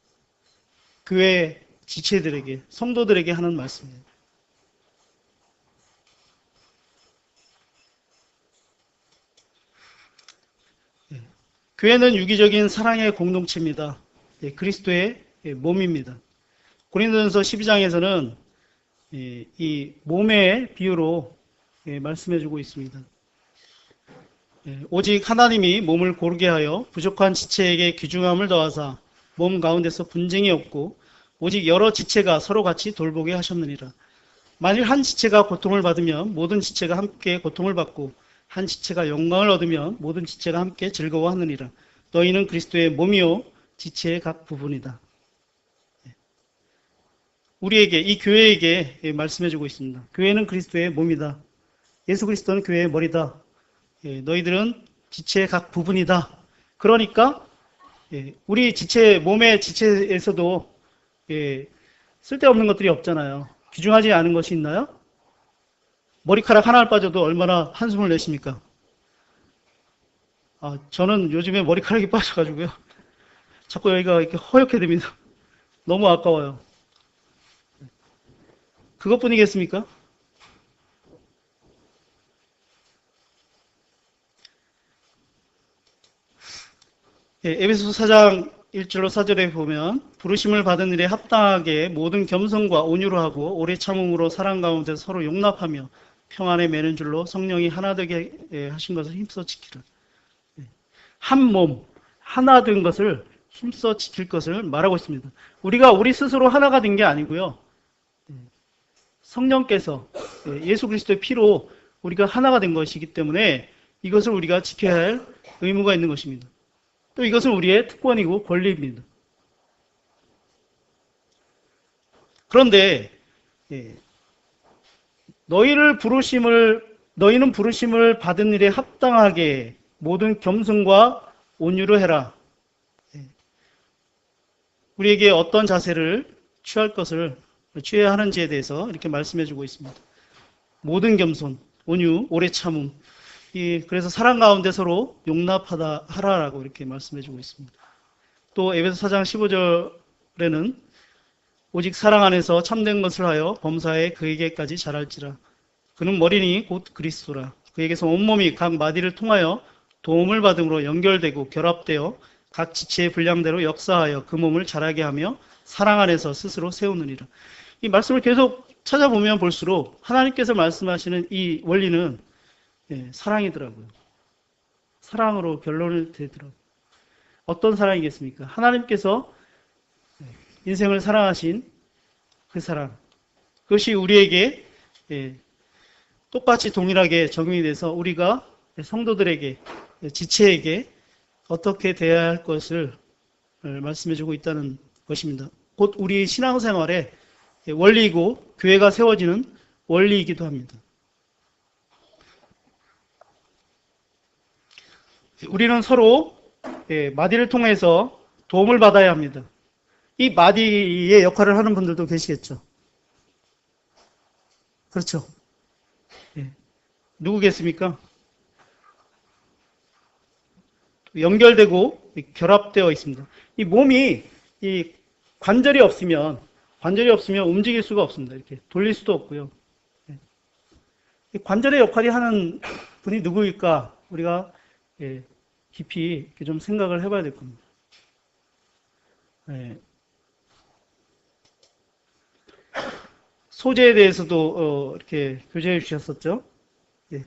교회 지체들에게, 성도들에게 하는 말씀이에요. 교회는 유기적인 사랑의 공동체입니다. 그리스도의 몸입니다. 고린도전서 12장에서는 이 몸의 비유로 말씀해주고 있습니다. 오직 하나님이 몸을 고르게 하여 부족한 지체에게 귀중함을 더하사 몸 가운데서 분쟁이 없고 오직 여러 지체가 서로 같이 돌보게 하셨느니라. 만일 한 지체가 고통을 받으면 모든 지체가 함께 고통을 받고 한 지체가 영광을 얻으면 모든 지체가 함께 즐거워하느니라. 너희는 그리스도의 몸이요 지체의 각 부분이다. 우리에게, 이 교회에게 말씀해주고 있습니다. 교회는 그리스도의 몸이다. 예수 그리스도는 교회의 머리다. 너희들은 지체의 각 부분이다. 그러니까 우리 지체, 몸의 지체에서도 쓸데없는 것들이 없잖아요. 귀중하지 않은 것이 있나요? 머리카락 하나 빠져도 얼마나 한숨을 내십니까? 저는 요즘에 머리카락이 빠져가지고요. 자꾸 여기가 이렇게 허옇게 됩니다. 너무 아까워요. 그것뿐이겠습니까? 에베소서 4장 1절로 4절에 보면 부르심을 받은 일에 합당하게 모든 겸손과 온유로 하고 오래 참음으로 사랑 가운데 서로 용납하며 평안에 매는 줄로 성령이 하나 되게 하신 것을 힘써 지키라. 한 몸, 하나 된 것을 힘써 지킬 것을 말하고 있습니다. 우리가 우리 스스로 하나가 된 게 아니고요. 성령께서 예수 그리스도의 피로 우리가 하나가 된 것이기 때문에 이것을 우리가 지켜야 할 의무가 있는 것입니다. 또 이것은 우리의 특권이고 권리입니다. 그런데 너희는 부르심을 받은 일에 합당하게 모든 겸손과 온유로 해라. 우리에게 어떤 자세를 취해야 하는지에 대해서 이렇게 말씀해주고 있습니다. 모든 겸손, 온유, 오래 참음. 그래서 사랑 가운데 서로 용납하라라고 이렇게 말씀해주고 있습니다. 또 에베소 4장 15절에는 오직 사랑 안에서 참된 것을 하여 범사에 그에게까지 자랄지라. 그는 머리니 곧 그리스도라. 그에게서 온몸이 각 마디를 통하여 도움을 받음으로 연결되고 결합되어 각 지체의 분량대로 역사하여 그 몸을 자라게 하며 사랑 안에서 스스로 세우느니라. 이 말씀을 계속 찾아보면 볼수록 하나님께서 말씀하시는 이 원리는 사랑이더라고요. 사랑으로 결론을 내더라고요. 어떤 사랑이겠습니까? 하나님께서 인생을 사랑하신 그 사랑. 그것이 우리에게 똑같이 동일하게 적용이 돼서 우리가 성도들에게, 지체에게 어떻게 대해야 할 것을 말씀해주고 있다는 것입니다. 곧 우리 신앙생활의 원리이고 교회가 세워지는 원리이기도 합니다. 우리는 서로 마디를 통해서 도움을 받아야 합니다. 이 마디의 역할을 하는 분들도 계시겠죠. 그렇죠. 누구겠습니까? 연결되고 결합되어 있습니다. 이 몸이 이 관절이 없으면 움직일 수가 없습니다. 이렇게 돌릴 수도 없고요. 이 관절의 역할이 하는 분이 누구일까? 우리가 깊이 이렇게 좀 생각을 해봐야 될 겁니다. 소재에 대해서도 이렇게 교제해 주셨었죠.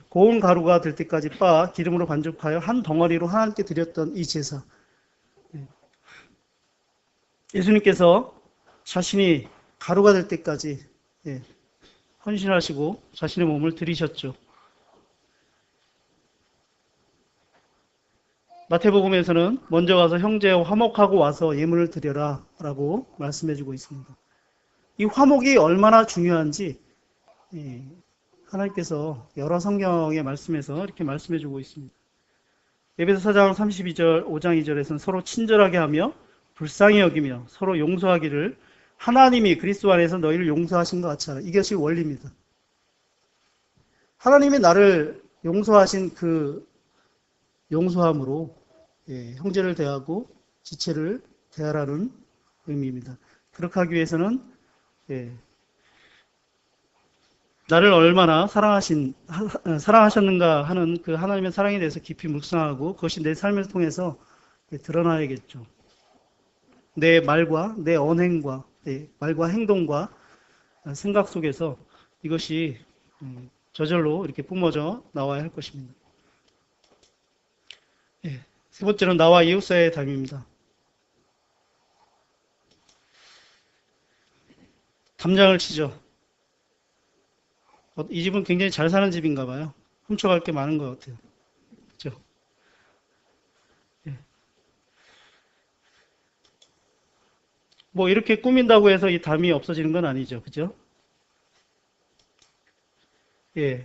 고운 가루가 될 때까지 빻아 기름으로 반죽하여 한 덩어리로 하나님께 드렸던 이 제사. 예수님께서 자신이 가루가 될 때까지 헌신하시고 자신의 몸을 드리셨죠. 마태복음에서는 먼저 가서 형제와 화목하고 와서 예물을 드려라 라고 말씀해주고 있습니다. 이 화목이 얼마나 중요한지 하나님께서 여러 성경의 말씀에서 이렇게 말씀해주고 있습니다. 에베소 4장 32절, 5장 2절에서는 서로 친절하게 하며 불쌍히 여기며 서로 용서하기를 하나님이 그리스도 안에서 너희를 용서하신 것 같이 하라. 이것이 원리입니다. 하나님이 나를 용서하신 그 용서함으로 형제를 대하고 지체를 대하라는 의미입니다. 그렇게 하기 위해서는 나를 얼마나 사랑하셨는가 하는 그 하나님의 사랑에 대해서 깊이 묵상하고 그것이 내 삶을 통해서 드러나야겠죠. 내 말과 내 언행과 내 말과 행동과 생각 속에서 이것이 저절로 이렇게 뿜어져 나와야 할 것입니다. 세 번째는 나와 이웃사이의 담입니다. 담장을 치죠. 이 집은 굉장히 잘 사는 집인가 봐요. 훔쳐갈 게 많은 것 같아요. 그렇죠? 뭐 이렇게 꾸민다고 해서 이 담이 없어지는 건 아니죠. 그죠?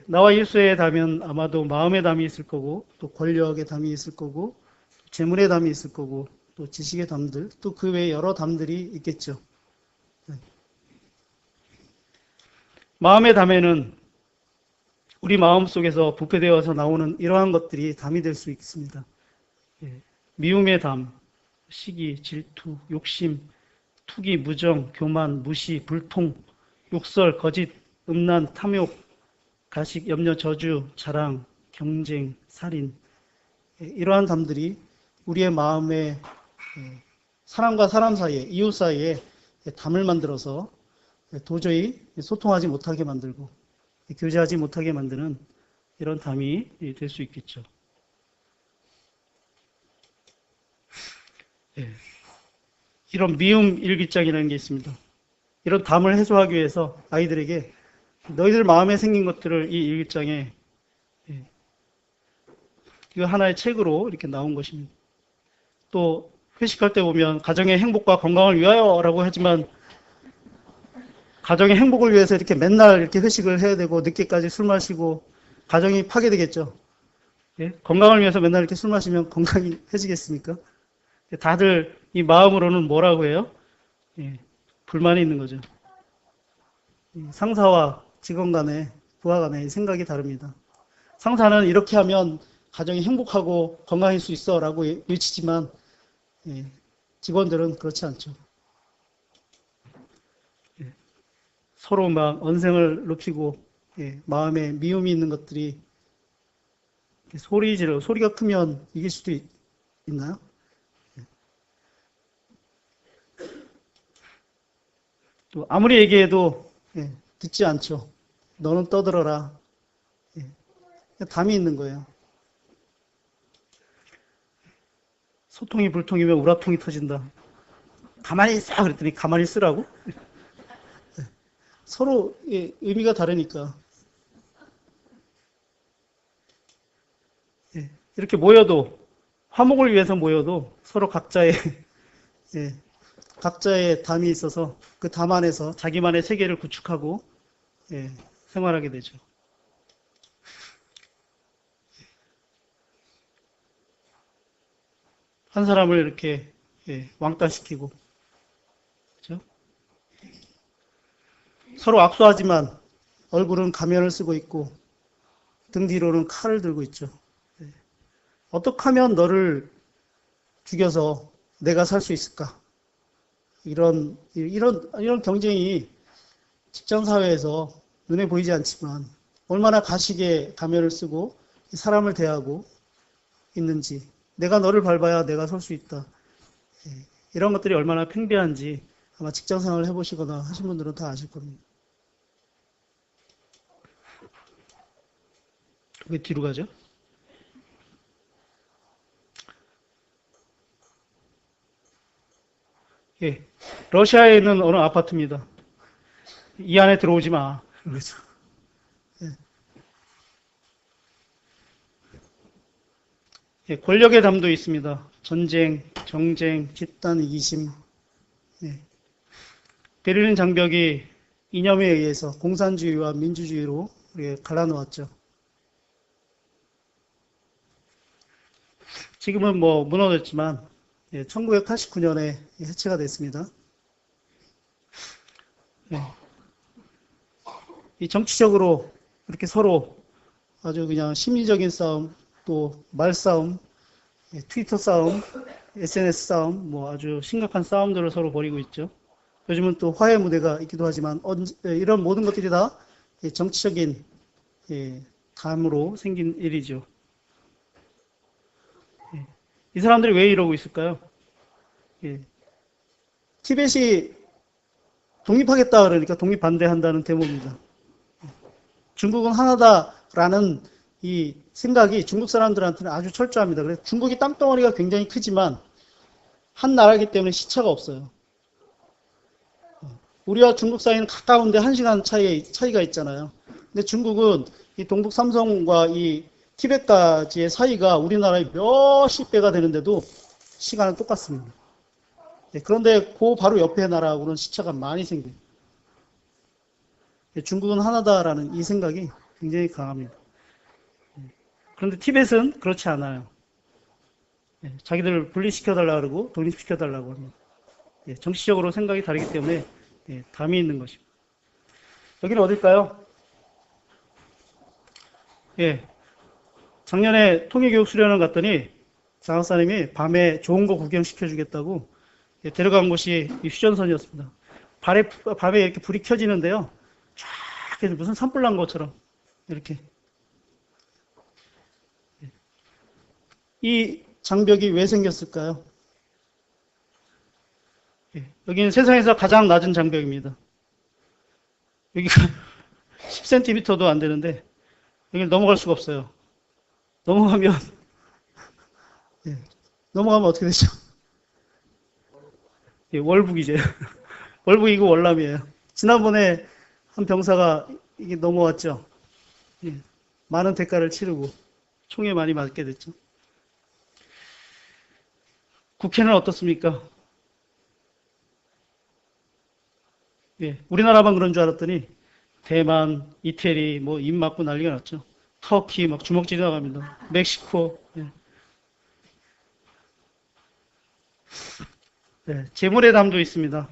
나와 이웃사이의 담은 아마도 마음의 담이 있을 거고, 또 권력의 담이 있을 거고, 재물의 담이 있을 거고, 또 지식의 담들, 또 그 외에 여러 담들이 있겠죠. 마음의 담에는 우리 마음 속에서 부패되어서 나오는 이러한 것들이 담이 될 수 있습니다. 미움의 담, 시기, 질투, 욕심, 투기, 무정, 교만, 무시, 불통, 욕설, 거짓, 음란, 탐욕, 가식, 염려, 저주, 자랑, 경쟁, 살인, 이러한 담들이 우리의 마음에 사람과 사람 사이에, 이웃 사이에 담을 만들어서 도저히 소통하지 못하게 만들고 교제하지 못하게 만드는 이런 담이 될 수 있겠죠. 이런 미움 일기장이라는 게 있습니다. 이런 담을 해소하기 위해서 아이들에게 너희들 마음에 생긴 것들을 이 일기장에 이거 하나의 책으로 이렇게 나온 것입니다. 또 회식할 때 보면 가정의 행복과 건강을 위하여라고 하지만 가정의 행복을 위해서 이렇게 맨날 이렇게 회식을 해야 되고 늦게까지 술 마시고 가정이 파괴되겠죠. 건강을 위해서 맨날 이렇게 술 마시면 건강이 해지겠습니까? 다들 이 마음으로는 뭐라고 해요? 불만이 있는 거죠. 상사와 직원 간에 부하 간에 생각이 다릅니다. 상사는 이렇게 하면 가정이 행복하고 건강할 수 있어 라고 외치지만 직원들은 그렇지 않죠. 서로 막 언성을 높이고 마음에 미움이 있는 것들이 소리가 크면 이길 수도 있나요? 또 아무리 얘기해도 듣지 않죠. 너는 떠들어라. 담이 있는 거예요. 소통이 불통이면 우라통이 터진다. 가만히 있어 그랬더니 가만히 있으라고? 서로 의미가 다르니까. 이렇게 모여도 화목을 위해서 모여도 서로 각자의 담이 있어서 그 담 안에서 자기만의 세계를 구축하고 생활하게 되죠. 한 사람을 이렇게 왕따시키고 그렇죠? 서로 악수하지만 얼굴은 가면을 쓰고 있고 등 뒤로는 칼을 들고 있죠. 어떻게 하면 너를 죽여서 내가 살 수 있을까? 이런 경쟁이 직장 사회에서 눈에 보이지 않지만 얼마나 가식의 가면을 쓰고 사람을 대하고 있는지, 내가 너를 밟아야 내가 설 수 있다. 이런 것들이 얼마나 팽배한지 아마 직장 생활을 해보시거나 하신 분들은 다 아실 겁니다. 왜 뒤로 가죠? 러시아에 있는 어느 아파트입니다. 이 안에 들어오지 마. 그래서 권력의 담도 있습니다. 전쟁, 경쟁, 집단 이기심. 베를린 장벽이 이념에 의해서 공산주의와 민주주의로 갈라놓았죠. 지금은 뭐 무너졌지만 1989년에 해체가 됐습니다. 이 정치적으로 이렇게 서로 아주 그냥 심리적인 싸움, 또 말싸움, 트위터 싸움, SNS 싸움, 뭐 아주 심각한 싸움들을 서로 벌이고 있죠. 요즘은 또 화해 무대가 있기도 하지만 이런 모든 것들이 다 정치적인 담으로 생긴 일이죠. 이 사람들이 왜 이러고 있을까요? 티벳이 독립하겠다 그러니까 독립 반대한다는 대목입니다. 중국은 하나다라는 이 생각이 중국 사람들한테는 아주 철저합니다. 그래서 중국이 땅덩어리가 굉장히 크지만 한 나라이기 때문에 시차가 없어요. 우리와 중국 사이는 가까운데 1시간 차이가 있잖아요. 근데 중국은 이 동북 삼성과 이 티벳까지의 사이가 우리나라의 몇십 배가 되는데도 시간은 똑같습니다. 그런데 그 바로 옆에 나라하고는 시차가 많이 생겨요. 중국은 하나다라는 이 생각이 굉장히 강합니다. 그런데 티벳은 그렇지 않아요. 자기들을 분리시켜달라고 그러고 독립시켜달라고 합니다. 정치적으로 생각이 다르기 때문에 담이 있는 것입니다. 여기는 어딜까요? 작년에 통일교육 수련회 갔더니 장학사님이 밤에 좋은 거 구경시켜주겠다고 데려간 곳이 이 휴전선이었습니다. 밤에 이렇게 불이 켜지는데요. 쫙 무슨 산불 난 것처럼 이렇게. 이 장벽이 왜 생겼을까요? 여기는 세상에서 가장 낮은 장벽입니다. 여기가 10cm도 안 되는데 여기를 넘어갈 수가 없어요. 넘어가면 어떻게 되죠? 월북이죠. 월북이고 월남이에요. 지난번에 한 병사가 이게 넘어왔죠. 많은 대가를 치르고 총에 많이 맞게 됐죠. 국회는 어떻습니까? 우리나라만 그런 줄 알았더니 대만, 이태리 뭐 입 맞고 난리가 났죠. 터키 막 주먹질 나갑니다. 멕시코. 재물의 담도 있습니다.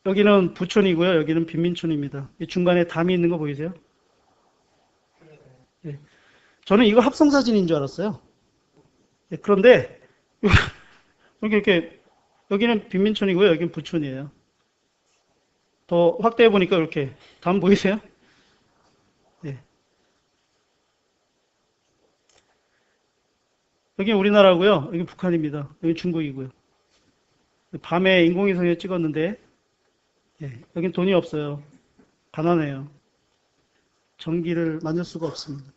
여기는 부촌이고요. 여기는 빈민촌입니다. 이 중간에 담이 있는 거 보이세요? 저는 이거 합성사진인 줄 알았어요. 그런데 여기는 빈민촌이고요. 여기는 부촌이에요. 더 확대해 보니까 이렇게 담 보이세요? 여기 우리나라고요. 여기 북한입니다. 여기 중국이고요. 밤에 인공위성에 찍었는데 여긴 돈이 없어요. 가난해요. 전기를 만들 수가 없습니다.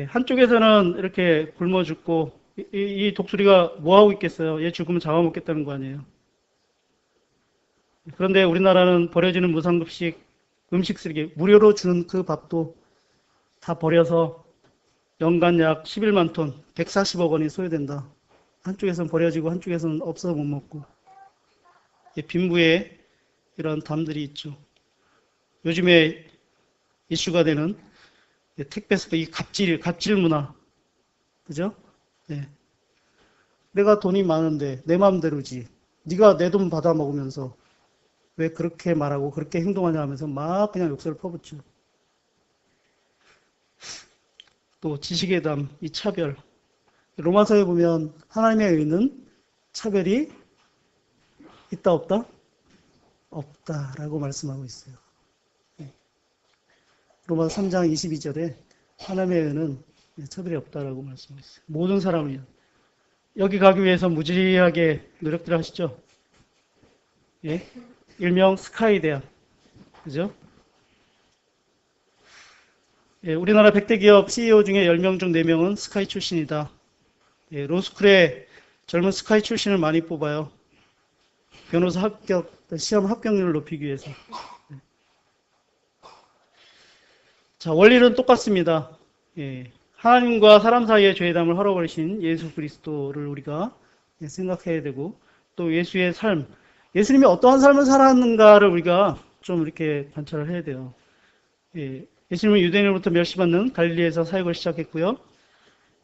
한쪽에서는 이렇게 굶어 죽고 이 독수리가 뭐 하고 있겠어요? 얘 죽으면 잡아먹겠다는 거 아니에요. 그런데 우리나라는 버려지는 무상급식 음식 쓰레기 무료로 주는 그 밥도 다 버려서 연간 약 11만 톤, 140억 원이 소요된다. 한쪽에서는 버려지고 한쪽에서는 없어서 못 먹고. 빈부에 이런 담들이 있죠. 요즘에 이슈가 되는 택배에서 이 갑질 문화. 그죠? 내가 돈이 많은데 내 마음대로지. 네가 내 돈 받아 먹으면서 왜 그렇게 말하고 그렇게 행동하냐 하면서 막 그냥 욕설을 퍼붓죠. 또 지식의 담, 이 차별. 로마서에 보면 하나님의 의는 차별이 있다 없다? 없다라고 말씀하고 있어요. 로마서 3장 22절에 하나님의 의는 차별이 없다라고 말씀하고 있어요. 모든 사람을 여기 가기 위해서 무지하게 노력들 하시죠. 일명 스카이 대학. 그죠? 우리나라 100대 기업 CEO 중에 10명 중 4명은 스카이 출신이다. 로스쿨에 젊은 스카이 출신을 많이 뽑아요. 변호사 시험 합격률을 높이기 위해서. 자, 원리는 똑같습니다. 하나님과 사람 사이의 죄담을 헐어버리신 예수 그리스도를 우리가 생각해야 되고, 또 예수의 삶, 예수님이 어떠한 삶을 살았는가를 우리가 좀 이렇게 관찰을 해야 돼요. 예수님은 유대인으로부터 멸시받는 갈릴리에서 사역을 시작했고요.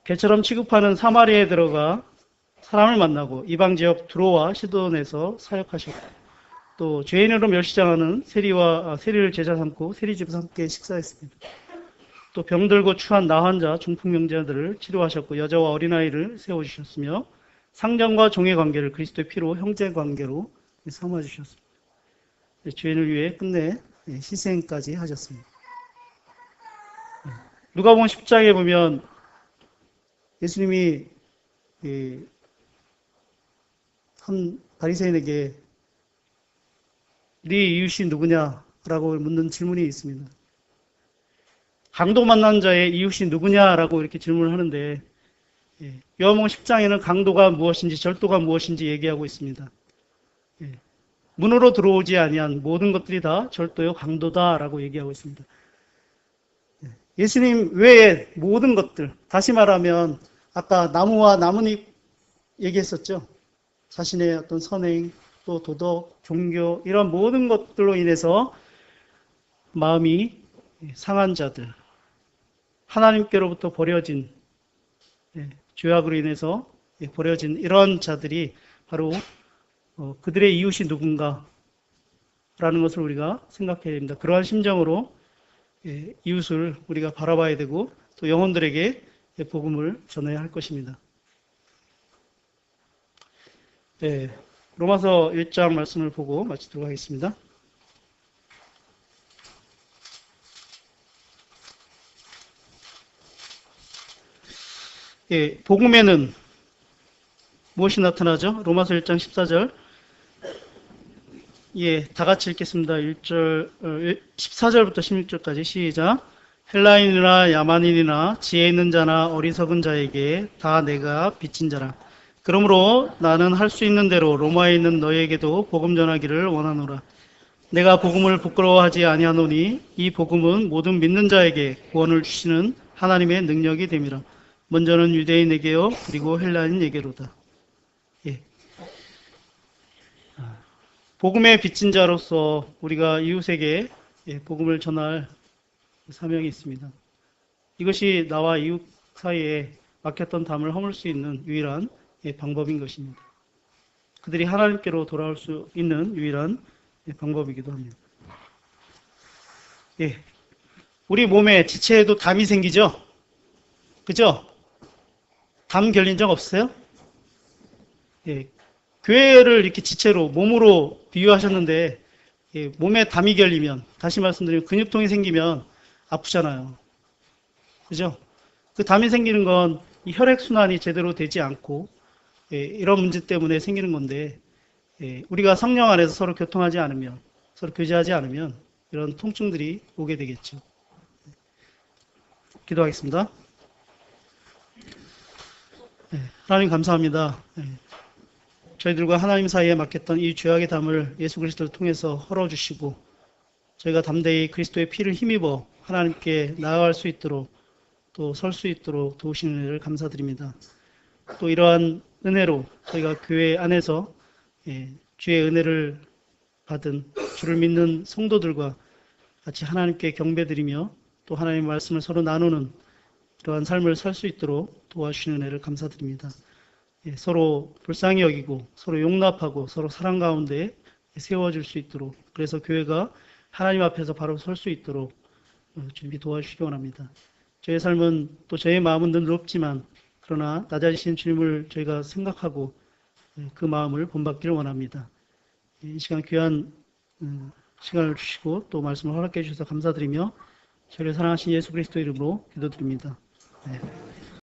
개처럼 취급하는 사마리아에 들어가 사람을 만나고 이방 지역 두로와 시돈에서 사역하셨고, 또 죄인으로 멸시당하는 세리를 제자 삼고 세리집에서 함께 식사했습니다. 또 병들고 추한 나환자, 중풍병자들을 치료하셨고 여자와 어린아이를 세워주셨으며 상전과 종의 관계를 그리스도의 피로 형제 관계로 삼아주셨습니다. 죄인을 위해 끝내 희생까지 하셨습니다. 누가복음 10장에 보면 예수님이 한 바리새인에게 네 이웃이 누구냐라고 묻는 질문이 있습니다. 강도 만난 자의 이웃이 누구냐라고 이렇게 질문을 하는데, 요한복음 10장에는 강도가 무엇인지 절도가 무엇인지 얘기하고 있습니다. 문으로 들어오지 아니한 모든 것들이 다 절도요 강도다라고 얘기하고 있습니다. 예수님 외에 모든 것들, 다시 말하면 아까 나무와 나뭇잎 얘기했었죠. 자신의 어떤 선행, 또 도덕, 종교 이런 모든 것들로 인해서 마음이 상한 자들, 하나님께로부터 버려진, 죄악으로 인해서 버려진 이런 자들이 바로 그들의 이웃이 누군가 라는 것을 우리가 생각해야 됩니다. 그러한 심정으로 이웃을 우리가 바라봐야 되고 또 영혼들에게 복음을 전해야 할 것입니다. 로마서 1장 말씀을 보고 마치도록 하겠습니다. 복음에는 무엇이 나타나죠? 로마서 1장 14절. 다 같이 읽겠습니다. 14절부터 16절까지 시작. 헬라인이나 야만인이나 지혜 있는 자나 어리석은 자에게 다 내가 빚진 자라. 그러므로 나는 할 수 있는 대로 로마에 있는 너희에게도 복음 전하기를 원하노라. 내가 복음을 부끄러워하지 아니하노니 이 복음은 모든 믿는 자에게 구원을 주시는 하나님의 능력이 됨이라. 먼저는 유대인에게요 그리고 헬라인에게로다. 복음의 빚진 자로서 우리가 이웃에게 복음을 전할 사명이 있습니다. 이것이 나와 이웃 사이에 막혔던 담을 허물 수 있는 유일한 방법인 것입니다. 그들이 하나님께로 돌아올 수 있는 유일한 방법이기도 합니다. 우리 몸에 지체에도 담이 생기죠? 그죠? 담 결린 적 없어요? 교회를 이렇게 지체로, 몸으로 비유하셨는데, 몸에 담이 결리면, 다시 말씀드리면 근육통이 생기면 아프잖아요. 그죠? 그 담이 생기는 건 이 혈액순환이 제대로 되지 않고, 이런 문제 때문에 생기는 건데, 우리가 성령 안에서 서로 교통하지 않으면, 서로 교제하지 않으면, 이런 통증들이 오게 되겠죠. 기도하겠습니다. 하나님 감사합니다. 저희들과 하나님 사이에 막혔던 이 죄악의 담을 예수 그리스도를 통해서 헐어주시고 저희가 담대히 그리스도의 피를 힘입어 하나님께 나아갈 수 있도록 또 설 수 있도록 도우시는 은혜를 감사드립니다. 또 이러한 은혜로 저희가 교회 안에서 주의 은혜를 받은 주를 믿는 성도들과 같이 하나님께 경배드리며 또 하나님의 말씀을 서로 나누는 그러한 삶을 살 수 있도록 도와주시는 은혜를 감사드립니다. 서로 불쌍히 여기고 서로 용납하고 서로 사랑 가운데 세워질 수 있도록 그래서 교회가 하나님 앞에서 바로 설 수 있도록 준비 도와주시기 원합니다. 저의 삶은 또 저의 마음은 늘 높지만 그러나 낮아지신 주님을 저희가 생각하고 그 마음을 본받기를 원합니다. 이 시간 귀한 시간을 주시고 또 말씀을 허락해 주셔서 감사드리며 저를 사랑하신 예수 그리스도 이름으로 기도드립니다. 네.